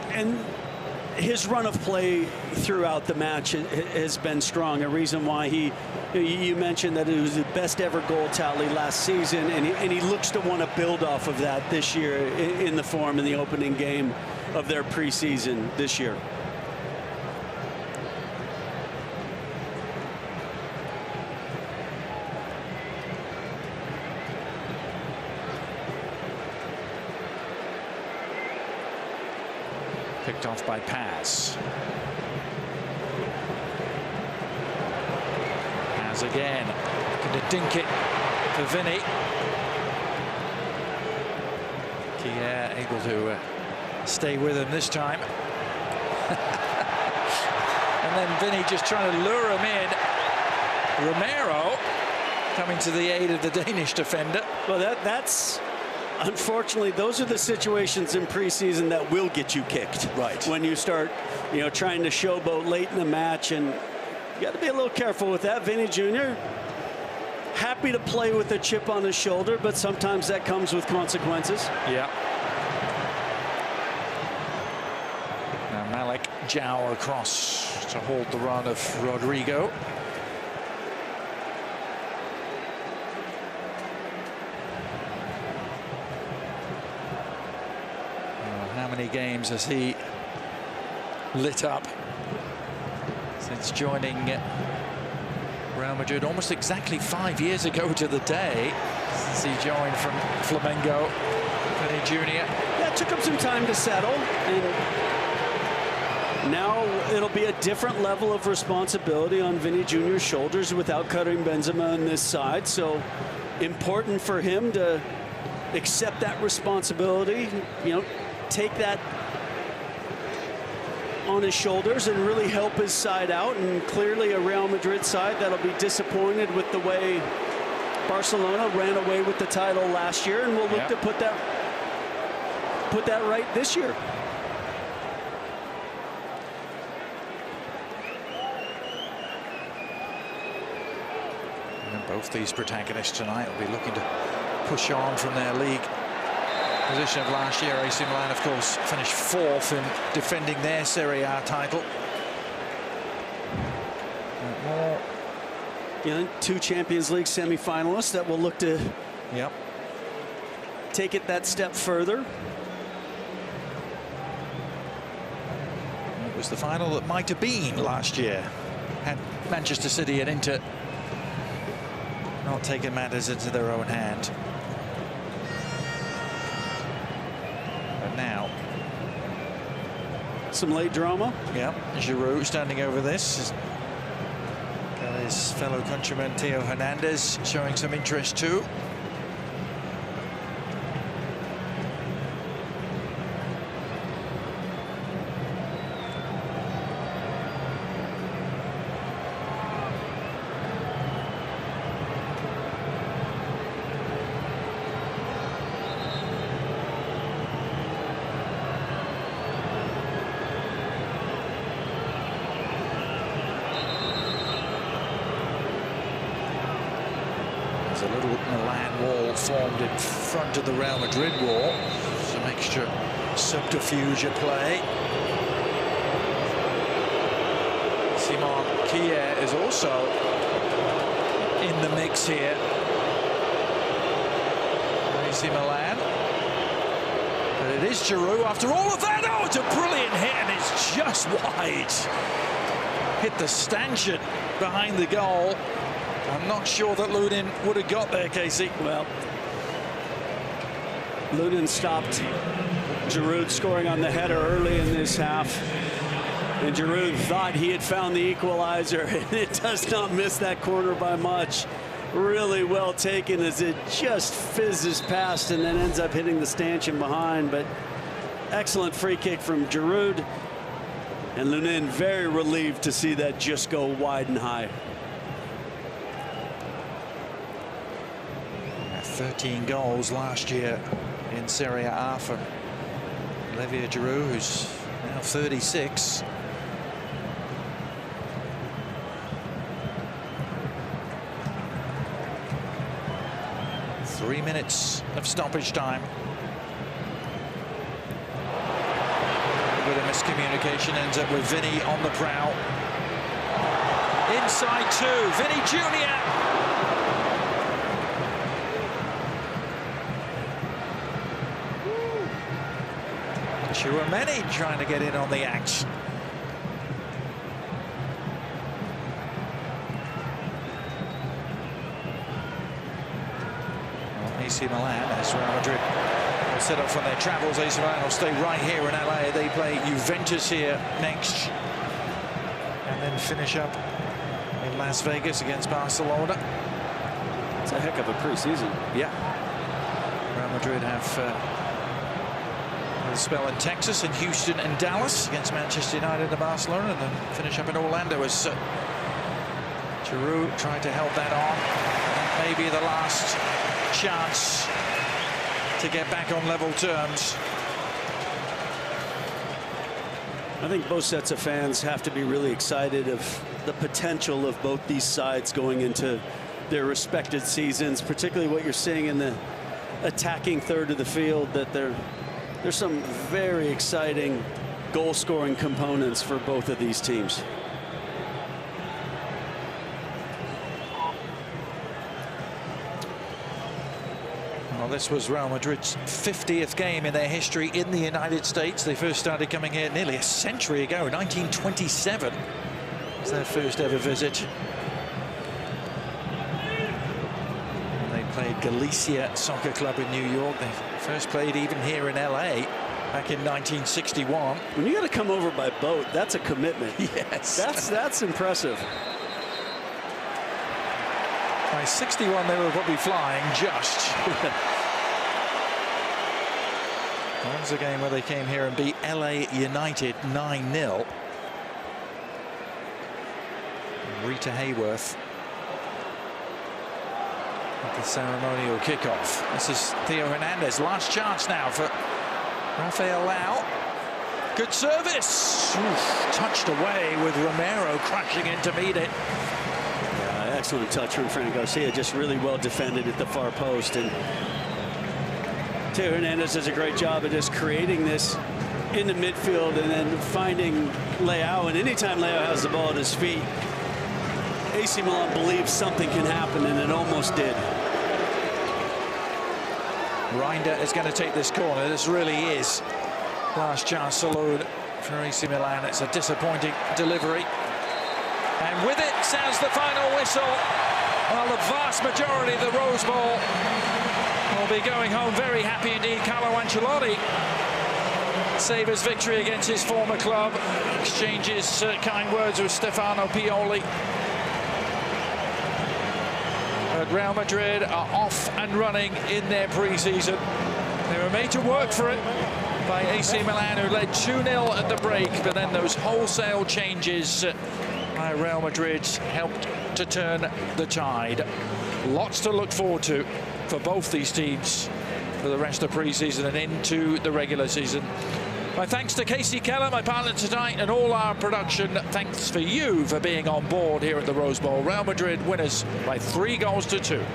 [SPEAKER 2] his run of play throughout the match has been strong. A reason why you mentioned that it was the best ever goal tally last season, and he looks to want to build off of that this year in the form in the opening game of their preseason this year.
[SPEAKER 1] Picked off by Paz. Paz again. Going to dink it for Vinny. Kier able to stay with him this time. And then Vinny just trying to lure him in. Romero coming to the aid of the Danish defender.
[SPEAKER 2] Well, that's unfortunately, those are the situations in preseason that will get you kicked.
[SPEAKER 1] Right.
[SPEAKER 2] When you start, trying to showboat late in the match, and you got to be a little careful with that. Vinny Jr. happy to play with a chip on his shoulder, but sometimes that comes with consequences.
[SPEAKER 1] Yeah. Now Malik Jow across to hold the run of Rodrigo. How many games has he lit up since joining Real Madrid? Almost exactly 5 years ago to the day since he joined from Flamengo. Vinny Jr.
[SPEAKER 2] Yeah, it took him some time to settle, and now it'll be a different level of responsibility on Vinny Jr.'s shoulders without Karim Benzema on this side. So important for him to accept that responsibility, take that on his shoulders and really help his side out. And clearly a Real Madrid side that'll be disappointed with the way Barcelona ran away with the title last year, and we'll look to put that right this year.
[SPEAKER 1] And both these protagonists tonight will be looking to push on from their league position of last year. AC Milan, of course, finished fourth in defending their Serie A title.
[SPEAKER 2] Two Champions League semi-finalists that will look to take it that step further.
[SPEAKER 1] was the final that might have been last year had Manchester City and Inter not taken matters into their own hand. But now,
[SPEAKER 2] some late drama.
[SPEAKER 1] Yeah, Giroud standing over this. Got his fellow countryman Theo Hernandez showing some interest too. There's a little Milan wall formed in front of the Real Madrid wall. Some extra subterfuge at play. Simon Kier is also in the mix here. AC Milan. But it is Giroud after all of that. Oh, it's a brilliant hit and it's just wide. Hit the stanchion behind the goal. I'm not sure that Lunin would have got there, Casey.
[SPEAKER 2] Well, Lunin stopped Giroud scoring on the header early in this half. And Giroud thought he had found the equalizer, and it does not miss that corner by much. Really well taken as it just fizzes past and then ends up hitting the stanchion behind. But excellent free kick from Giroud. And Lunin very relieved to see that just go wide and high.
[SPEAKER 1] 13 goals last year in Serie A for Olivier Giroud, who's now 36. Three minutes of stoppage time. With a miscommunication, ends up with Vinny on the prowl. Inside two, Vinny Jr. Tchouameni trying to get in on the act. Well, AC Milan, as Real Madrid will set up from their travels. AC Milan will stay right here in LA. They play Juventus here next, and then finish up in Las Vegas against Barcelona.
[SPEAKER 2] It's a heck of a preseason.
[SPEAKER 1] Yeah. Real Madrid have a spell in Texas, in Houston and Dallas against Manchester United and Barcelona, and then finish up in Orlando as Giroud tried to help that on. Maybe the last chance to get back on level terms.
[SPEAKER 2] I think both sets of fans have to be really excited of the potential of both these sides going into their respected seasons, particularly what you're seeing in the attacking third of the field, that there's some very exciting goal-scoring components for both of these teams.
[SPEAKER 1] Well, this was Real Madrid's 50th game in their history in the United States. They first started coming here nearly a century ago. 1927 was their first ever visit. They played Galicia Soccer Club in New York. They first played even here in LA back in 1961.
[SPEAKER 2] When you got to come over by boat, that's a commitment.
[SPEAKER 1] Yes.
[SPEAKER 2] That's impressive.
[SPEAKER 1] By 61, they were probably flying just. That was a game where they came here and beat LA United 9-0. Rita Hayworth at the ceremonial kickoff. This is Theo Hernandez. Last chance now for Rafael Lau. Good service. Oof, touched away with Romero crashing in to meet it.
[SPEAKER 2] Excellent touch from Fran Garcia, just really well defended at the far post. And Theo Hernandez does a great job of just creating this in the midfield and then finding Leao. And anytime Leao has the ball at his feet, AC Milan believes something can happen, and it almost did.
[SPEAKER 1] Reinders is going to take this corner. This really is last chance saloon for AC Milan. It's a disappointing delivery. And with it sounds the final whistle. Well, the vast majority of the Rose Bowl will be going home very happy indeed. Carlo Ancelotti savours victory against his former club. Exchanges kind words with Stefano Pioli. But Real Madrid are off and running in their pre-season. They were made to work for it by AC Milan, who led 2-0 at the break, but then those wholesale changes by Real Madrid helped to turn the tide. Lots to look forward to for both these teams for the rest of pre-season and into the regular season. My thanks to Casey Keller, my partner tonight, and all our production. Thanks for you for being on board here at the Rose Bowl. Real Madrid winners by 3-2.